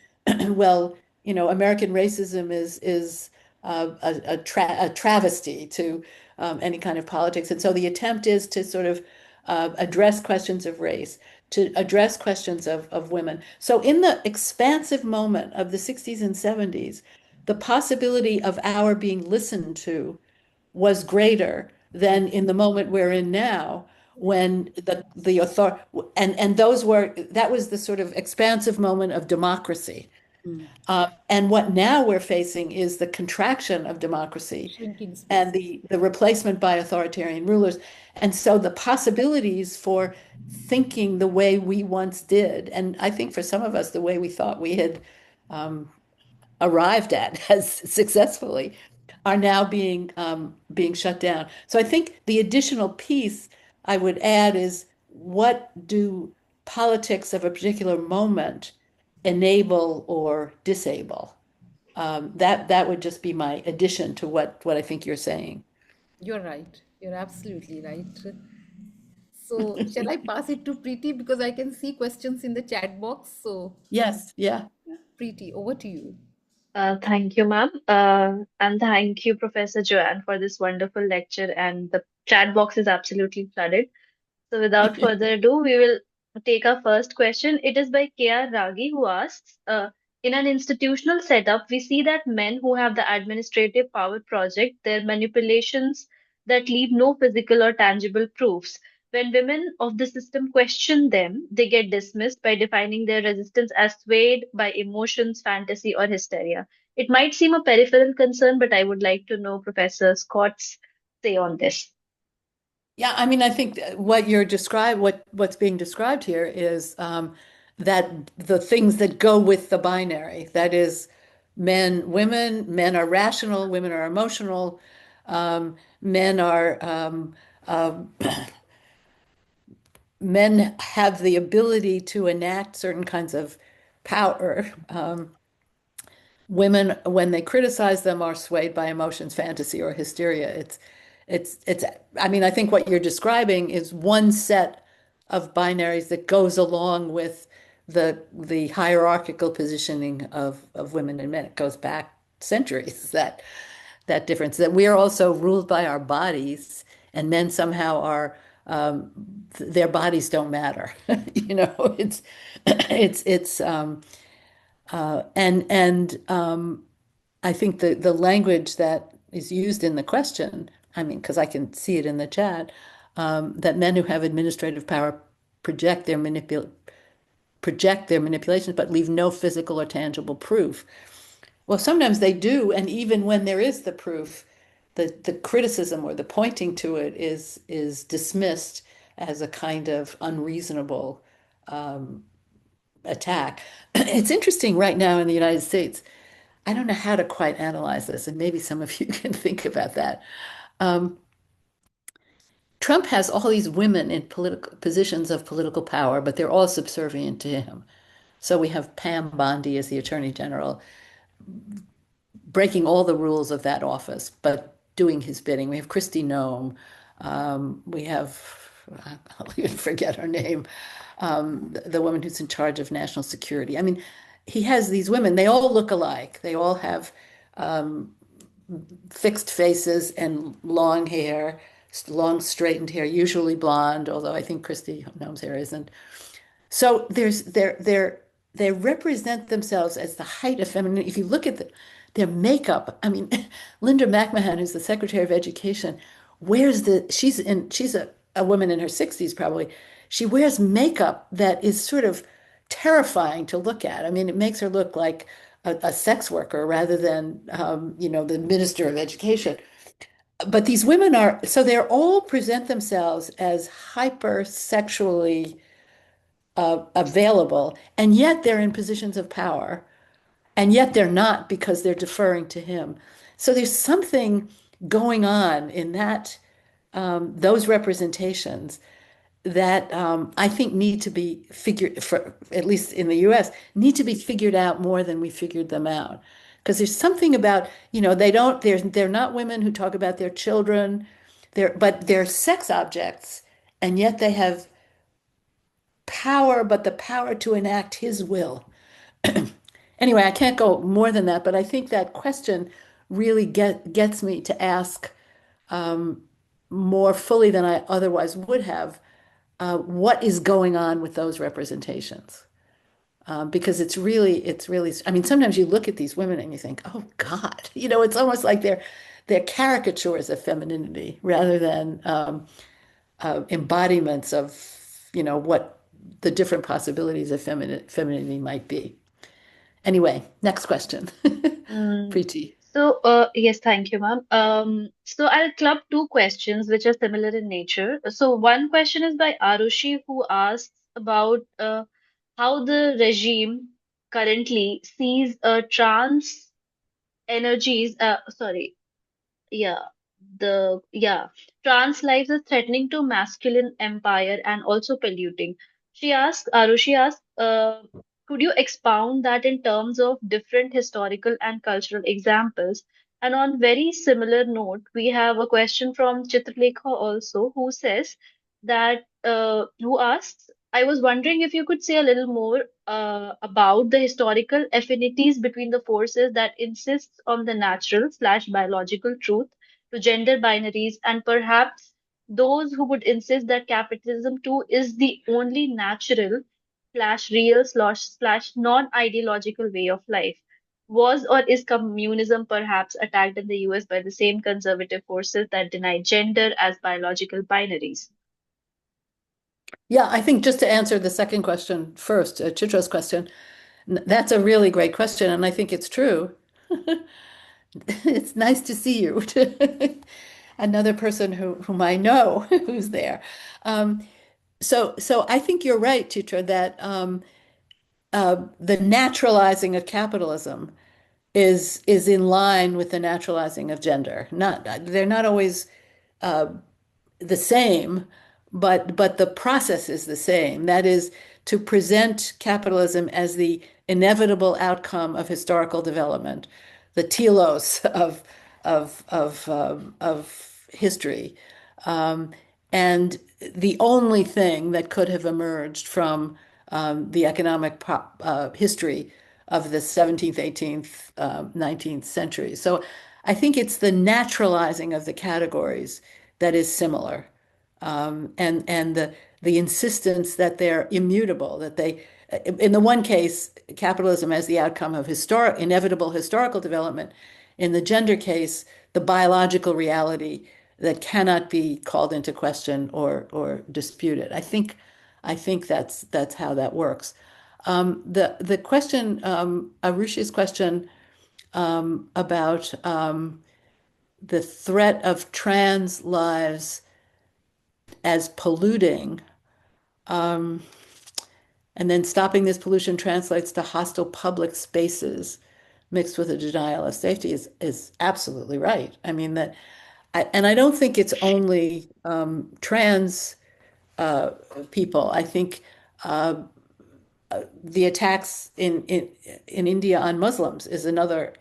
well, American racism is a travesty to any kind of politics. And so the attempt is to sort of address questions of race, to address questions of women. So in the expansive moment of the 60s and 70s, the possibility of our being listened to was greater than in the moment we're in now, when the author and that was the sort of expansive moment of democracy. Mm. And what now we're facing is the contraction of democracy Shrinking and space. the replacement by authoritarian rulers. And so the possibilities for thinking the way we once did, and I think for some of us, the way we thought we had um, arrived at as successfully, are now being shut down. So I think the additional piece I would add is, what do politics of a particular moment enable or disable? That would just be my addition to what I think you're saying. You're right. You're absolutely right. So shall I pass it to Preeti, because I can see questions in the chat box? So Yes, yeah. Preeti, over to you. Thank you, ma'am. And thank you, Professor Joanne, for this wonderful lecture. And the chat box is absolutely flooded. So without further ado, we will take our first question. It is by K.R. Ragi, who asks, in an institutional setup, we see that men who have the administrative power project their manipulations that leave no physical or tangible proofs. When women of the system question them, they get dismissed by defining their resistance as swayed by emotions, fantasy, or hysteria. It might seem a peripheral concern, but I would like to know Professor Scott's say on this? Yeah, I mean, I think what's being described here is that the things that go with the binary, that is, men are rational, women are emotional, men are uh, men have the ability to enact certain kinds of power. Women, when they criticize them, are swayed by emotions, fantasy, or hysteria. It's, I mean, I think what you're describing is one set of binaries that goes along with the hierarchical positioning of women and men. It goes back centuries, that difference, that we are also ruled by our bodies, and men somehow are, their bodies don't matter. You know, it's and I think the language that is used in the question, I mean, because I can see it in the chat, that men who have administrative power project their manipul project their manipulations, but leave no physical or tangible proof. Well, sometimes they do, and even when there is the proof, the criticism or the pointing to it is dismissed as a kind of unreasonable attack. It's interesting right now in the United States. I don't know how to quite analyze this, and maybe some of you can think about that. Um, Trump has all these women in political positions of political power, but they're all subservient to him. So we have Pam Bondi as the Attorney General, breaking all the rules of that office, but doing his bidding. We have Kristi Noem. We have, I'll even forget her name, the woman who's in charge of national security. I mean, he has these women, they all look alike. They all have fixed faces and long hair, long straightened hair, usually blonde, although I think Kristi Noem's hair isn't. So they represent themselves as the height of femininity. If you look at their makeup, I mean, Linda McMahon, who's the Secretary of Education, she's a woman in her 60s probably. She wears makeup that is sort of terrifying to look at. I mean, it makes her look like a sex worker rather than the Minister of Education. But these women they're all present themselves as hypersexually available, and yet they're in positions of power, and yet they're not because they're deferring to him. So there's something going on in those representations that I think need to be figured, for at least in the U.S., need to be figured out more than we figured them out. Because there's something about, they're not women who talk about their children, but they're sex objects, and yet they have power, but the power to enact his will. Anyway, I can't go more than that, but I think that question really gets me to ask more fully than I otherwise would have, what is going on with those representations? Because it's really, I mean, sometimes you look at these women and you think, oh God, it's almost like they're caricatures of femininity rather than embodiments of, what the different possibilities of femininity might be. Anyway, next question. Mm. Preeti. So, yes, thank you, ma'am. So I'll club two questions which are similar in nature. So one question is by Arushi, who asks about how the regime currently sees trans energies. Sorry, yeah, trans lives are threatening to masculine empire and also polluting. Arushi asks, could you expound that in terms of different historical and cultural examples? And on very similar note, we have a question from Chitralekha also, who says who asks, I was wondering if you could say a little more about the historical affinities between the forces that insists on the natural slash biological truth to gender binaries, and perhaps those who would insist that capitalism too is the only natural slash real slash non-ideological way of life. Was or is communism perhaps attacked in the US by the same conservative forces that deny gender as biological binaries? Yeah, I think just to answer the second question first, Chitra's question, that's a really great question, and I think it's true. It's nice to see you. another person whom I know who's there. Um, so I think you're right, Chitra, that the naturalizing of capitalism is in line with the naturalizing of gender. Not they're not always the same, but the process is the same. That is to present capitalism as the inevitable outcome of historical development, the telos of history, um, and the only thing that could have emerged from the economic history of the 17th, 18th, 19th century. So I think it's the naturalizing of the categories that is similar, and the insistence that they're immutable, that they, in the one case, capitalism as the outcome of inevitable historical development. In the gender case, the biological reality that cannot be called into question or disputed. I think that's how that works. The question, Arushi's question about the threat of trans lives as polluting, and then stopping this pollution translates to hostile public spaces mixed with a denial of safety is absolutely right. I mean that, and I don't think it's only trans people. I think the attacks in India on Muslims is another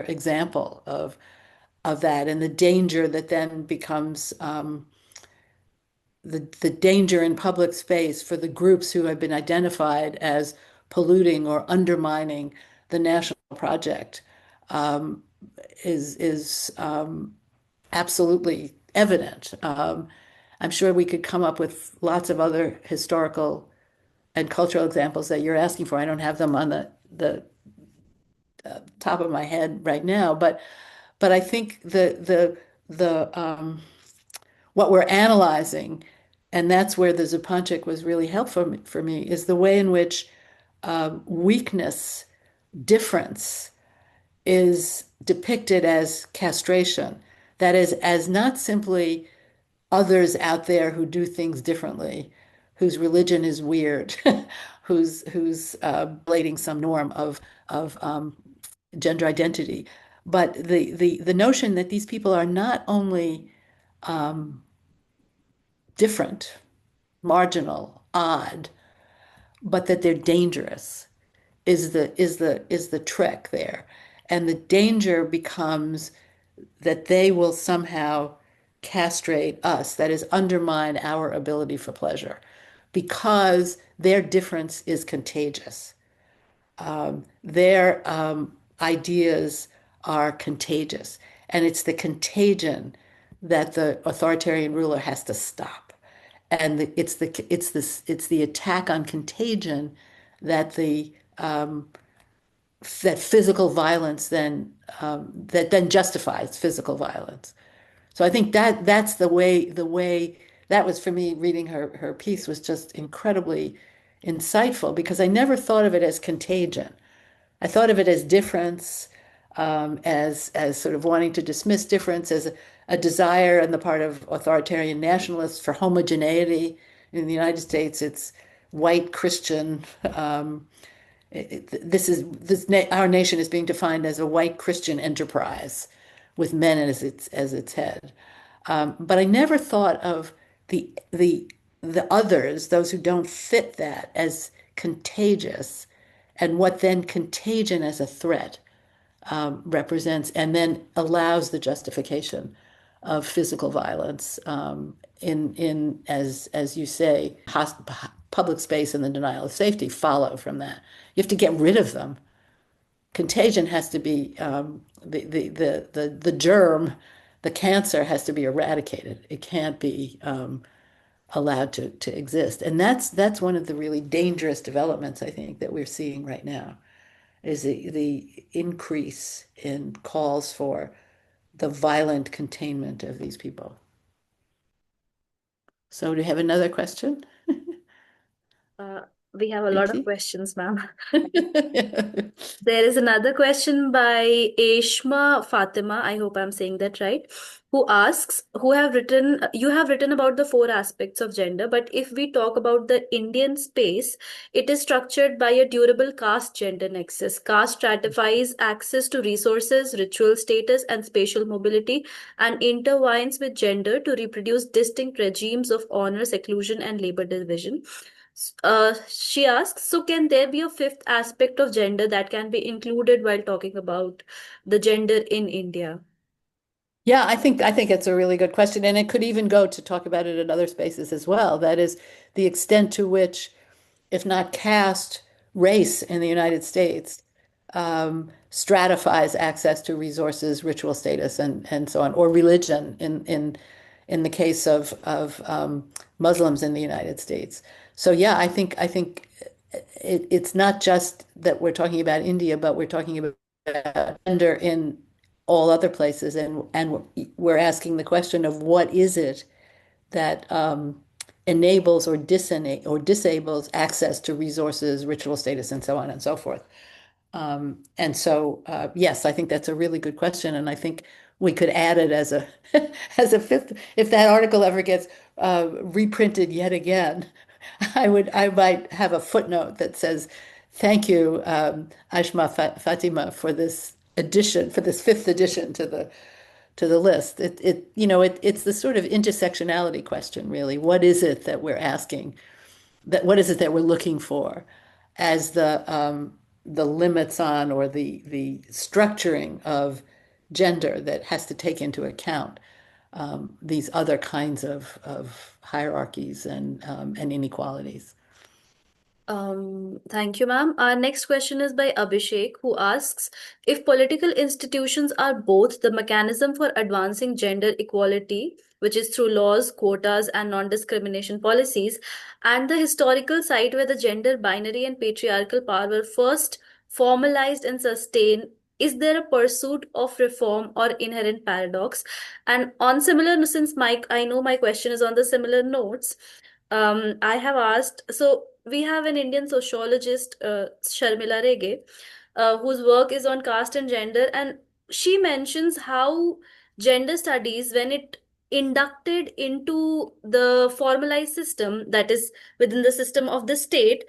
example of that, and the danger that then becomes the danger in public space for the groups who have been identified as polluting or undermining the national project um, is absolutely evident. I'm sure we could come up with lots of other historical and cultural examples that you're asking for. I don't have them on the top of my head right now, but I think the what we're analyzing, and that's where the Zupančič was really helpful for me, is the way in which weakness, difference, is depicted as castration. That is, as not simply others out there who do things differently, whose religion is weird, who's violating some norm of gender identity, but the notion that these people are not only different, marginal, odd, but that they're dangerous is the trick there. And the danger becomes that they will somehow castrate us, that is, undermine our ability for pleasure, because their difference is contagious. Their ideas are contagious, and it's the contagion that the authoritarian ruler has to stop. And it's the attack on contagion that the that physical violence then justifies physical violence. So I think that's the way that was for me. Reading her piece was just incredibly insightful, because I never thought of it as contagion. I thought of it as difference, as sort of wanting to dismiss difference, as a desire on the part of authoritarian nationalists for homogeneity. In the United States, it's white Christian. Our nation is being defined as a white Christian enterprise with men as its head. But I never thought of the others, those who don't fit that, as contagious, and what then contagion as a threat represents, and then allows the justification of physical violence in as you say, public space and the denial of safety follow from that. You have to get rid of them. Contagion has to be the germ, the cancer has to be eradicated. It can't be allowed to exist. And that's one of the really dangerous developments, I think, that we're seeing right now, is the increase in calls for the violent containment of these people. So do you have another question? We have a lot of Preeti? questions, ma'am. There is another question by Ashma Fatima. I hope I'm saying that right. Who asks, you have written about the four aspects of gender, but if we talk about the Indian space, it is structured by a durable caste gender nexus. Caste stratifies access to resources, ritual status, and spatial mobility, and intertwines with gender to reproduce distinct regimes of honor, seclusion, and labor division. She asks, so can there be a fifth aspect of gender that can be included while talking about the gender in India? Yeah, I think it's a really good question, and it could even go to talk about it in other spaces as well. That is the extent to which, if not caste, race in the United States stratifies access to resources, ritual status, and so on, or religion in the case of Muslims in the United States. So yeah, I think it's not just that we're talking about India, but we're talking about gender in all other places, and we're asking the question of what is it that enables or disables access to resources, ritual status, and so on and so forth. And so, yes, I think that's a really good question, and I think we could add it as a as a fifth. If that article ever gets reprinted yet again, I might have a footnote that says, "Thank you, Ashma Fatima, for this addition, for this fifth addition to the list." It's the sort of intersectionality question, really. What is it that we're asking? What is it that we're looking for as the limits on or the structuring of gender that has to take into account these other kinds of hierarchies and inequalities. Thank you, ma'am. Our next question is by Abhishek, who asks, if political institutions are both the mechanism for advancing gender equality, which is through laws, quotas, and non-discrimination policies, and the historical site where the gender binary and patriarchal power were first formalized and sustained, is there a pursuit of reform or inherent paradox? And on similar, since I know my question is on the similar notes, I have asked, so we have an Indian sociologist, Sharmila Rege, whose work is on caste and gender, and she mentions how gender studies, when it inducted into the formalized system that is within the system of the state,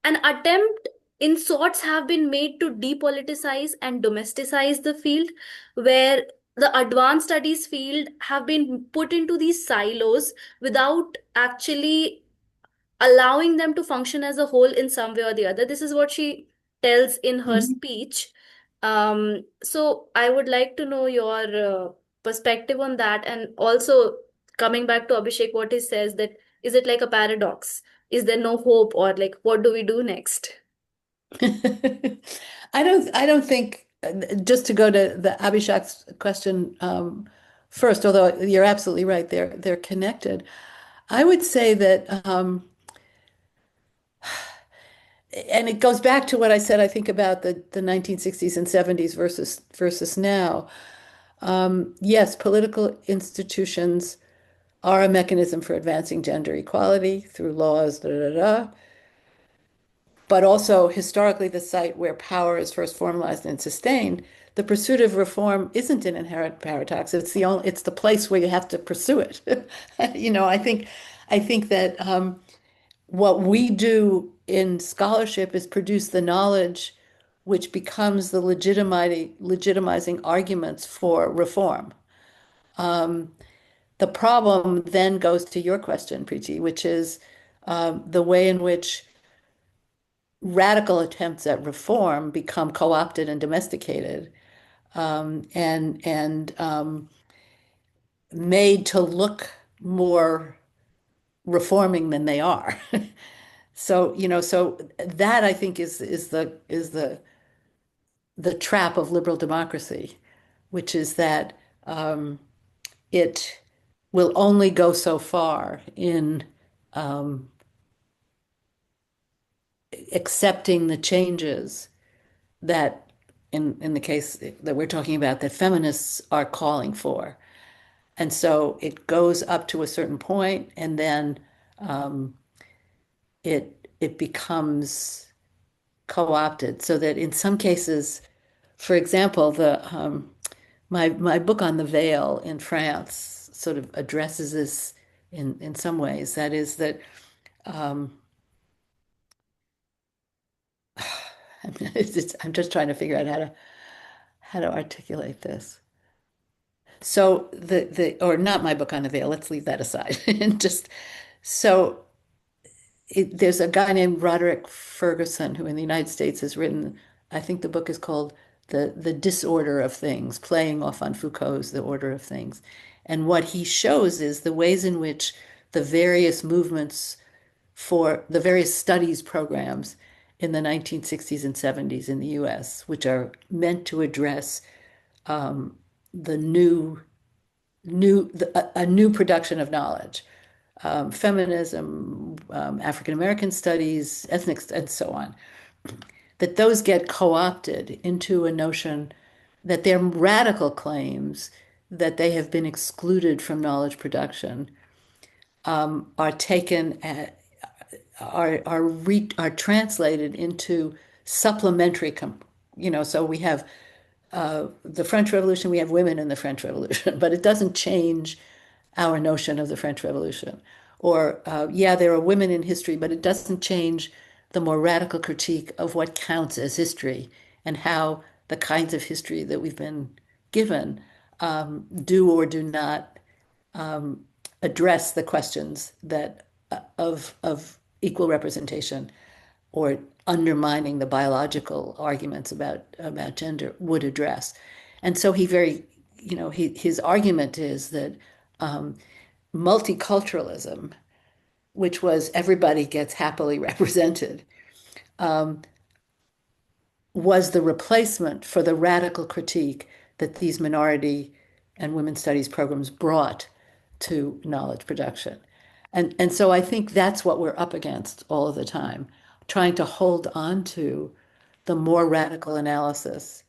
an attempt in sorts have been made to depoliticize and domesticize the field, where the advanced studies field have been put into these silos without actually allowing them to function as a whole in some way or the other. This is what she tells in her Mhm. speech. So I would like to know your perspective on that, and also coming back to Abhishek, what he says, that is it like a paradox? Is there no hope, or like what do we do next? I don't think, just to go to the Abhishek's question first, although you're absolutely right, they're connected. I would say that, and it goes back to what I said, I think about the 1960s and 70s versus now. Yes, political institutions are a mechanism for advancing gender equality through laws, da da da. But also historically the site where power is first formalized and sustained, the pursuit of reform isn't an inherent paradox. It's the place where you have to pursue it. I think that what we do in scholarship is produce the knowledge which becomes the legitimizing arguments for reform. The problem then goes to your question, Preeti, which is the way in which radical attempts at reform become co-opted and domesticated, and made to look more reforming than they are. So that I think is the trap of liberal democracy, which is that it will only go so far in um, accepting the changes that, in the case that we're talking about, that feminists are calling for. And so it goes up to a certain point, and then it it becomes co-opted, so that in some cases, for example, my book on the veil in France sort of addresses this in some ways. That is that I'm just trying to figure out how to articulate this. So or not my book on the veil, let's leave that aside. And just so there's a guy named Roderick Ferguson who in the United States has written, I think the book is called The Disorder of Things, playing off on Foucault's The Order of Things. And what he shows is the ways in which the various movements for the various studies programs in the 1960s and 70s in the US, which are meant to address the a new production of knowledge, feminism, African American studies, ethnic, and so on, that those get co-opted into a notion that they're radical claims that they have been excluded from knowledge production, are taken are translated into supplementary, so we have the French Revolution, we have women in the French Revolution, but it doesn't change our notion of the French Revolution. Or, yeah, there are women in history, but it doesn't change the more radical critique of what counts as history and how the kinds of history that we've been given do or do not address the questions that of equal representation or undermining the biological arguments about gender would address. And so his argument is that multiculturalism, which was everybody gets happily represented, was the replacement for the radical critique that these minority and women's studies programs brought to knowledge production. And so I think that's what we're up against all of the time, trying to hold on to the more radical analysis,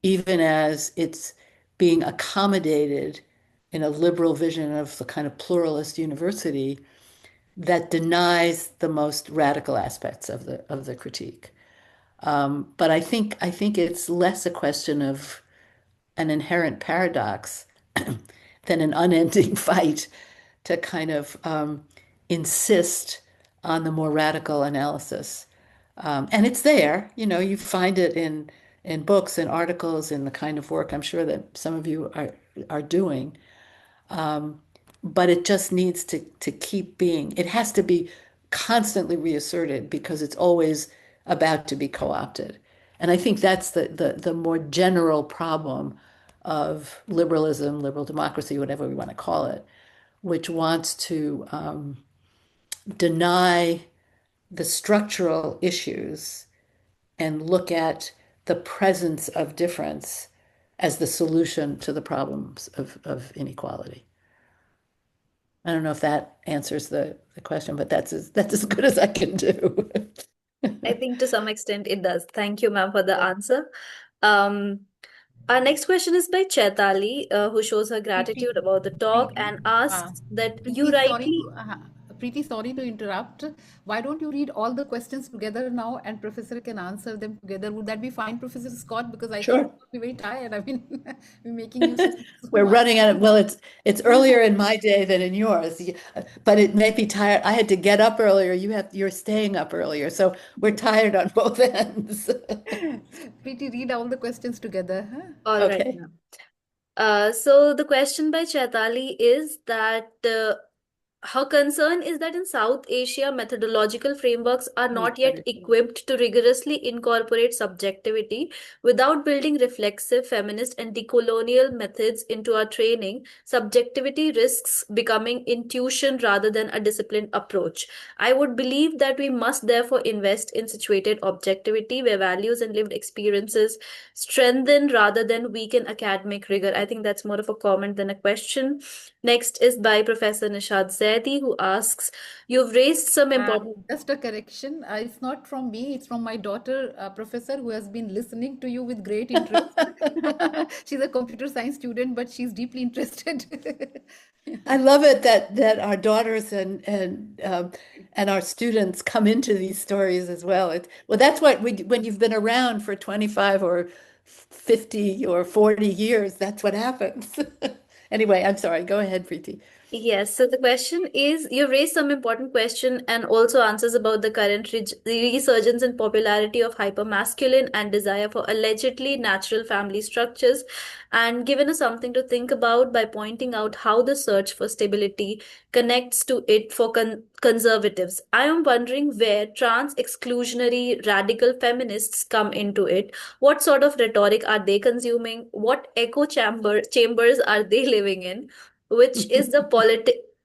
even as it's being accommodated in a liberal vision of the kind of pluralist university that denies the most radical aspects of the critique. But I think it's less a question of an inherent paradox than an unending fight to kind of insist on the more radical analysis. And it's there, you find it in books and articles and the kind of work I'm sure that some of you are doing. But it just needs to keep being, it has to be constantly reasserted because it's always about to be co-opted. And I think that's the more general problem of liberalism, liberal democracy, whatever we want to call it, which wants to deny the structural issues and look at the presence of difference as the solution to the problems of inequality. I don't know if that answers the question, but that's as good as I can do. I think to some extent it does. Thank you, ma'am, for the answer. Our next question is by Chaitali, who shows her gratitude about the talk Preeti, and asks that you rightly. Preeti, sorry to interrupt. Why don't you read all the questions together now and Professor can answer them together? Would that be fine, Professor Scott? Because I Sure. think you'll be very tired. I mean, we're making you so We're much. running out of, well, it's earlier in my day than in yours, but it may be tired. I had to get up earlier. You're staying up earlier, so we're tired on both ends. Preeti, read all the questions together. Huh? All right, Okay. ma'am. So the question by Chaitali is that her concern is that in South Asia, methodological frameworks are not yet equipped to rigorously incorporate subjectivity without building reflexive, feminist, and decolonial methods into our training. Subjectivity risks becoming intuition rather than a disciplined approach. I would believe that we must therefore invest in situated objectivity where values and lived experiences strengthen rather than weaken academic rigor. I think that's more of a comment than a question. Next is by Professor Nishad Zaidi, who asks, you've raised some important... Just a correction. It's not from me. It's from my daughter, Professor, who has been listening to you with great interest. She's a computer science student, but she's deeply interested. I love it that our daughters and and our students come into these stories as well. Well, that's what when you've been around for 25 or 50 or 40 years, that's what happens. Anyway, I'm sorry. Go ahead, Preeti. Yes, so the question is, you raised some important question and also answers about the current resurgence and popularity of hypermasculine and desire for allegedly natural family structures, and given us something to think about by pointing out how the search for stability connects to it for conservatives. I am wondering where trans exclusionary radical feminists come into it. What sort of rhetoric are they consuming? What echo chambers are they living in? Which is the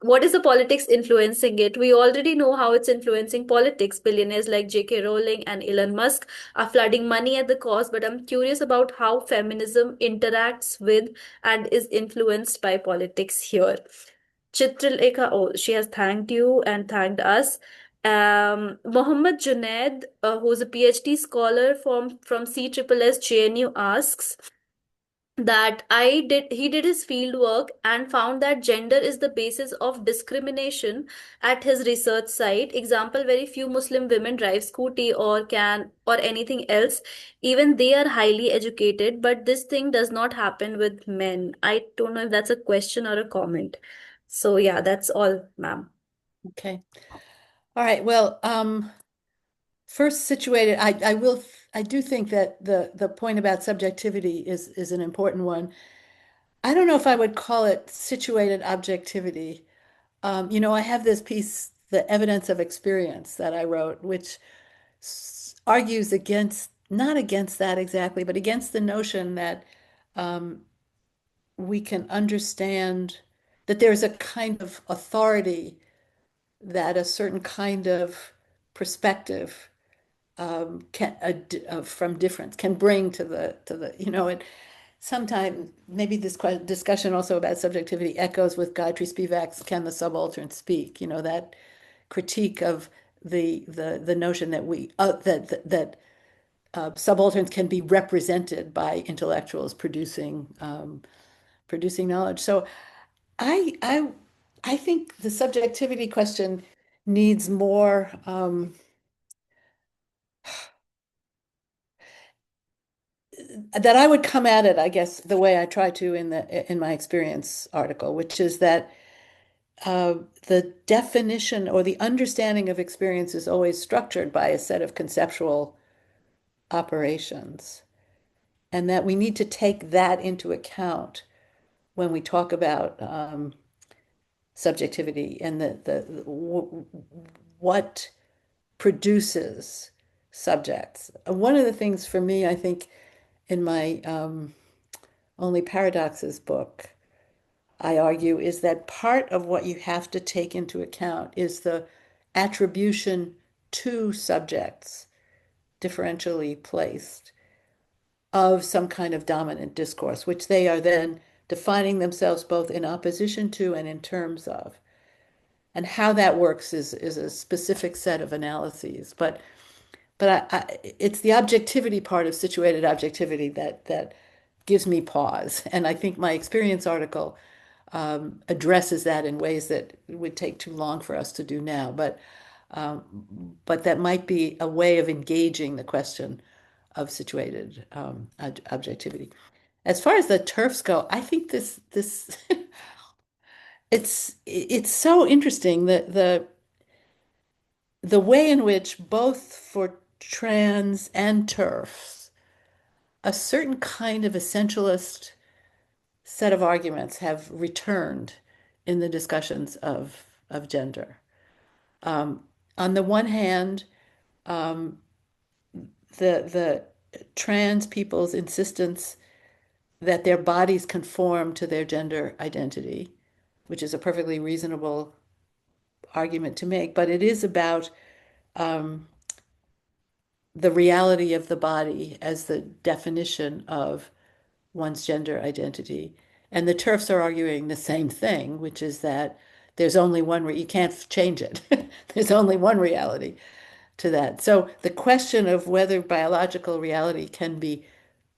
what is the politics influencing it? We already know how it's influencing politics. Billionaires like J.K. Rowling and Elon Musk are flooding money at the cause, but I'm curious about how feminism interacts with and is influenced by politics here. Chitralekha, oh, she has thanked you and thanked us. Mohammed Junaid, who's a PhD scholar from CSSS JNU, asks that he did his field work and found that gender is the basis of discrimination at his research site. Example, very few Muslim women drive scooty or anything else. Even they are highly educated, but this thing does not happen with men. I don't know if that's a question or a comment. So yeah, that's all, ma'am. Okay. All right. Well, first situated, I do think that the point about subjectivity is an important one. I don't know if I would call it situated objectivity. I have this piece, The Evidence of Experience, that I wrote, which argues against, not against that exactly, but against the notion that um, we can understand that there's a kind of authority that a certain kind of perspective from difference can bring to and sometimes maybe this discussion also about subjectivity echoes with Gayatri Spivak's "Can the Subaltern Speak?" That critique of the notion that subalterns can be represented by intellectuals producing knowledge. So I I I think the subjectivity question needs more. That I would come at it, I guess, the way I try to in my experience article, which is that the definition or the understanding of experience is always structured by a set of conceptual operations, and that we need to take that into account when we talk about subjectivity and what produces subjects. One of the things for me, I think, in my Only Paradoxes book, I argue, is that part of what you have to take into account is the attribution to subjects, differentially placed, of some kind of dominant discourse, which they are then defining themselves both in opposition to and in terms of. And how that works is a specific set of analyses. But it's the objectivity part of situated objectivity that gives me pause. And I think my experience article addresses that in ways that would take too long for us to do now. But that might be a way of engaging the question of situated objectivity. As far as the turfs go, I think this it's so interesting that the way in which both for trans and turfs, a certain kind of essentialist set of arguments have returned in the discussions of gender. On the one hand, um, the trans people's insistence that their bodies conform to their gender identity, which is a perfectly reasonable argument to make, but it is about um, the reality of the body as the definition of one's gender identity. And the turfs are arguing the same thing, which is that there's only one, you can't change it. There's only one reality to that. So the question of whether biological reality can be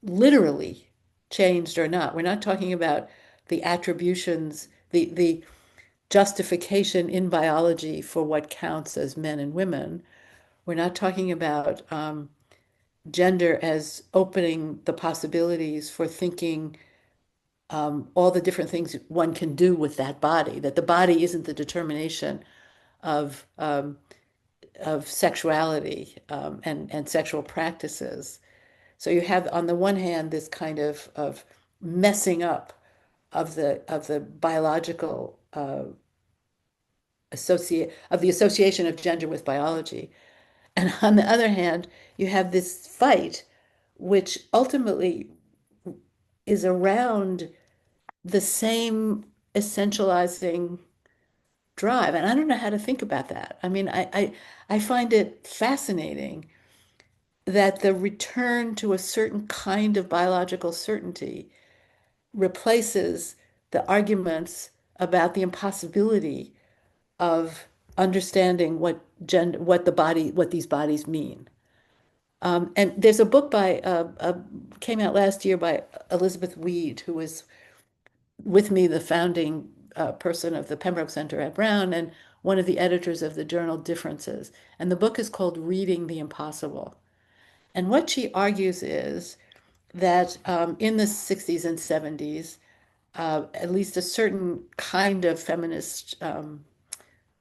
literally changed or not, we're not talking about the attributions, the justification in biology for what counts as men and women. We're not talking about gender as opening the possibilities for thinking all the different things one can do with that body, that the body isn't the determination of sexuality and sexual practices. So you have, on the one hand, this kind of messing up of the biological the association of gender with biology, and on the other hand, you have this fight, which ultimately is around the same essentializing drive. And I don't know how to think about that. I mean, I find it fascinating that the return to a certain kind of biological certainty replaces the arguments about the impossibility of understanding what gender, what these bodies mean. And there's a book came out last year by Elizabeth Weed, who was with me the founding person of the Pembroke Center at Brown and one of the editors of the journal Differences. And the book is called Reading the Impossible. And what she argues is that in the 60s and 70s, at least a certain kind of feminist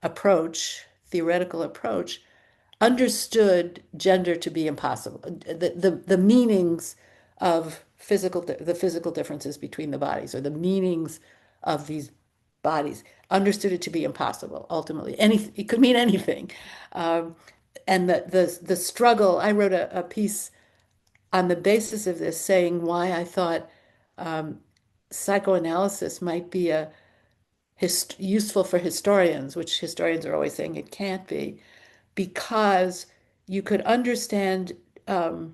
approach, theoretical approach, understood gender to be impossible. The meanings of the physical differences between the bodies, or the meanings of these bodies, understood it to be impossible. Ultimately, it could mean anything. And the struggle. I wrote a piece on the basis of this, saying why I thought psychoanalysis might be useful for historians, which historians are always saying it can't be, because you could understand the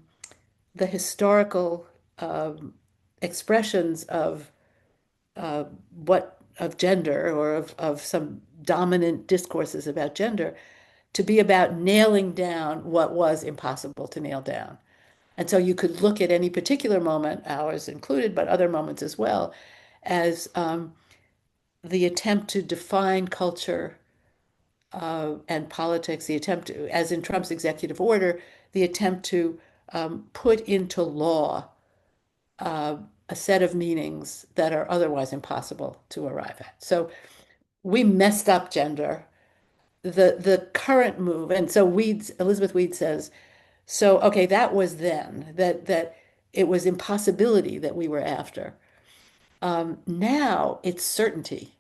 historical expressions of of gender, or of some dominant discourses about gender, to be about nailing down what was impossible to nail down. And so you could look at any particular moment, ours included, but other moments as well, as the attempt to define culture and politics, the attempt to, as in Trump's executive order, the attempt to put into law a set of meanings that are otherwise impossible to arrive at. So we messed up gender. The current move, and so Elizabeth Weed says, so okay, that was then, that it was impossibility that we were after. Now it's certainty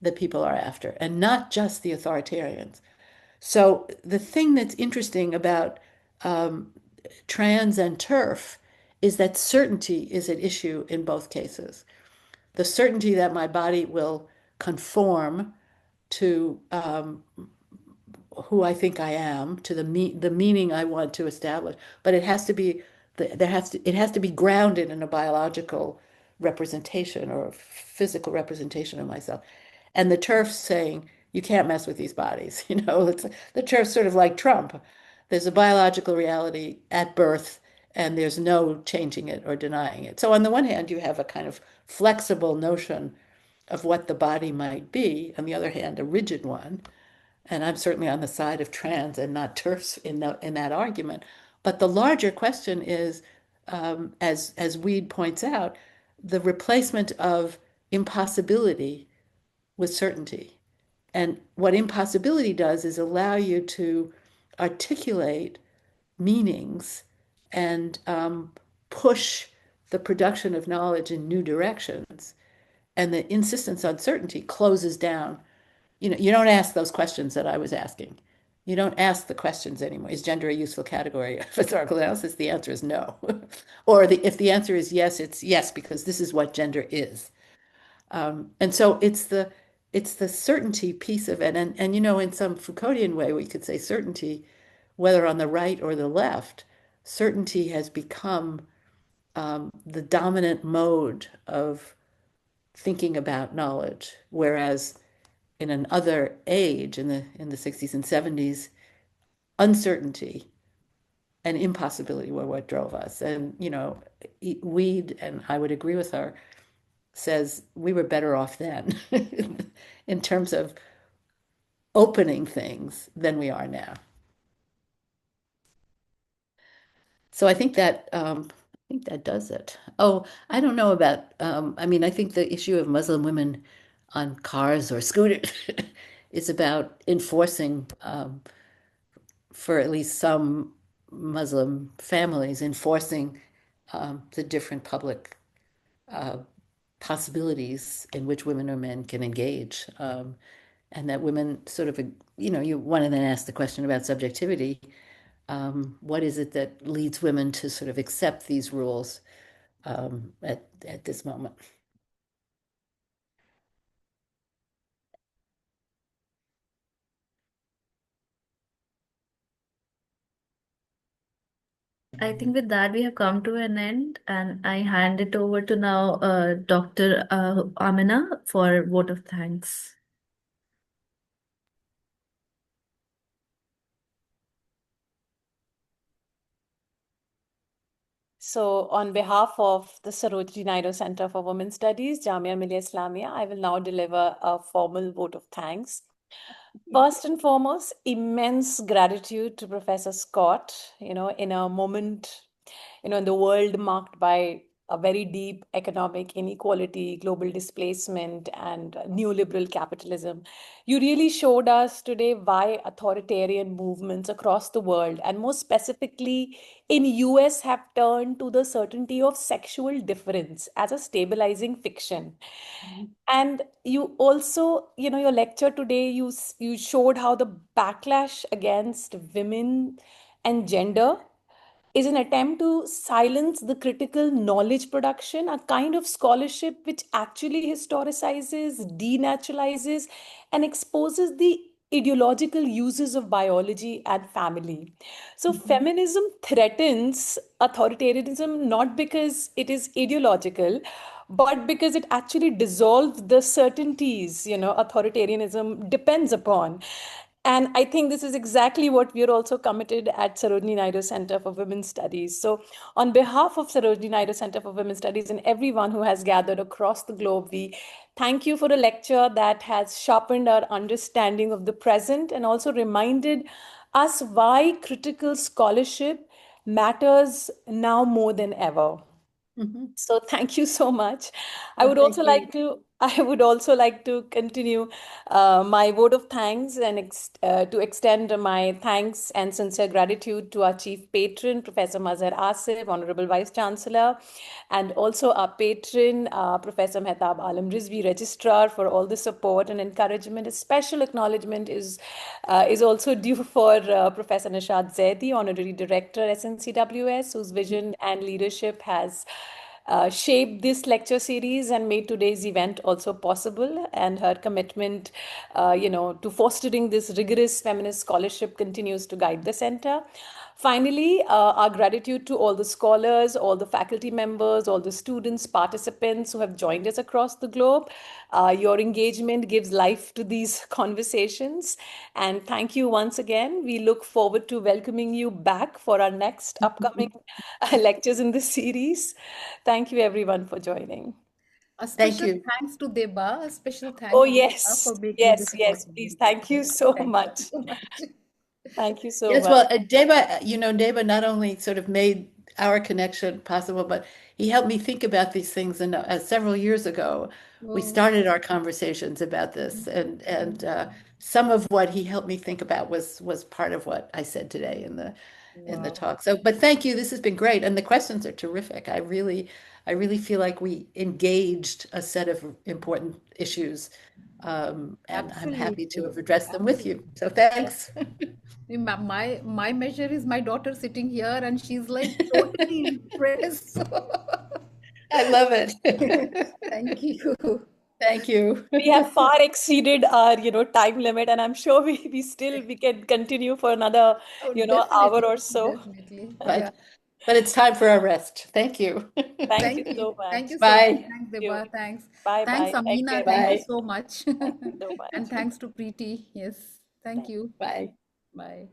that people are after, and not just the authoritarians. So the thing that's interesting about trans and TERF is that certainty is at issue in both cases. The certainty that my body will conform to who I think I am, to the meaning I want to establish, but it has to be it has to be grounded in a biological representation, or a physical representation of myself. And the TERFs saying, you can't mess with these bodies. The TERFs sort of like Trump. There's a biological reality at birth, and there's no changing it or denying it. So on the one hand, you have a kind of flexible notion of what the body might be. On the other hand, a rigid one. And I'm certainly on the side of trans and not TERFs in that argument. But the larger question is, as Weed points out, the replacement of impossibility with certainty. And what impossibility does is allow you to articulate meanings and push the production of knowledge in new directions. And the insistence on certainty closes down. You don't ask those questions that I was asking. You don't ask the questions anymore. Is gender a useful category of historical analysis? The answer is no. Or if the answer is yes, it's yes, because this is what gender is. And so it's the certainty piece of it. And in some Foucauldian way, we could say certainty, whether on the right or the left, certainty has become the dominant mode of thinking about knowledge. Whereas in another age, in the 60s and 70s, uncertainty and impossibility were what drove us. And, Weed, and I would agree with her, says we were better off then in terms of opening things than we are now. So I think that does it. Oh, I don't know about I mean, I think the issue of Muslim women on cars or scooters is about enforcing for at least some Muslim families, enforcing the different public uh, possibilities in which women or men can engage. And that women sort of, you want to then ask the question about subjectivity. What is it that leads women to sort of accept these rules at this moment? I think with that we have come to an end, and I hand it over to now Dr. Amina for vote of thanks. So, on behalf of the Sarojini Naidu Center for Women's Studies, Jamia Millia Islamia, I will now deliver a formal vote of thanks. First and foremost, immense gratitude to Professor Scott, in a moment, in the world marked by a very deep economic inequality, global displacement, and neoliberal capitalism. You really showed us today why authoritarian movements across the world, and more specifically in US, have turned to the certainty of sexual difference as a stabilizing fiction. And you also, your lecture today, you showed how the backlash against women and gender is an attempt to silence the critical knowledge production, a kind of scholarship which actually historicizes, denaturalizes, and exposes the ideological uses of biology and family. So, feminism threatens authoritarianism not because it is ideological, but because it actually dissolves the certainties, authoritarianism depends upon. And I think this is exactly what we are also committed at Sarojini Naidu Center for Women's Studies. So, on behalf of Sarojini Naidu Center for Women's Studies and everyone who has gathered across the globe, we thank you for a lecture that has sharpened our understanding of the present and also reminded us why critical scholarship matters now more than ever. So thank you so much. Oh, thank you. I would also like to continue my vote of thanks and to extend my thanks and sincere gratitude to our chief patron, Professor Mazhar Asif, Honorable Vice Chancellor, and also our patron, Professor Mehtab Alam Rizvi, Registrar, for all the support and encouragement. A special acknowledgement is also due for Professor Nishad Zaidi, Honorary Director, SNCWS, whose vision and leadership has shaped this lecture series and made today's event also possible. And her commitment, to fostering this rigorous feminist scholarship continues to guide the center. Finally, our gratitude to all the scholars, all the faculty members, all the students, participants who have joined us across the globe. Your engagement gives life to these conversations. And thank you once again. We look forward to welcoming you back for our next upcoming lectures in this series. Thank you, everyone, for joining. A Thank special you. thanks to Deba, a special Oh, thanks to Deba yes, for making yes, this yes, possible. please. Thank you so Thank you much. so much. Thank you so Yes, much. well, Deba not only sort of made our connection possible, but he helped me think about these things. And several years ago, we Oh, started our conversations about this, and some of what he helped me think about was part of what I said today in the wow. talk. So, but thank you. This has been great, and the questions are terrific. I really feel like we engaged a set of important issues, and I'm happy to Absolutely. have addressed them with you. Absolutely. So, thanks. My measure is my daughter sitting here and she's like totally impressed. I love it. Thank you. Thank you. We have far exceeded our, time limit, and I'm sure we can continue for another, Oh, hour definitely, or so. definitely. Yeah. But but it's time for a rest. Thank you. Thank you Thank you. so Thank much. you so much. Bye. Thanks, Thank you. Deba. Thanks. Bye Thanks, bye. Thank you, Amina. Thank you everyone. Bye. so much. Thank you so much. And thanks to Preeti. Yes. Thank Thank you. Bye. Bye.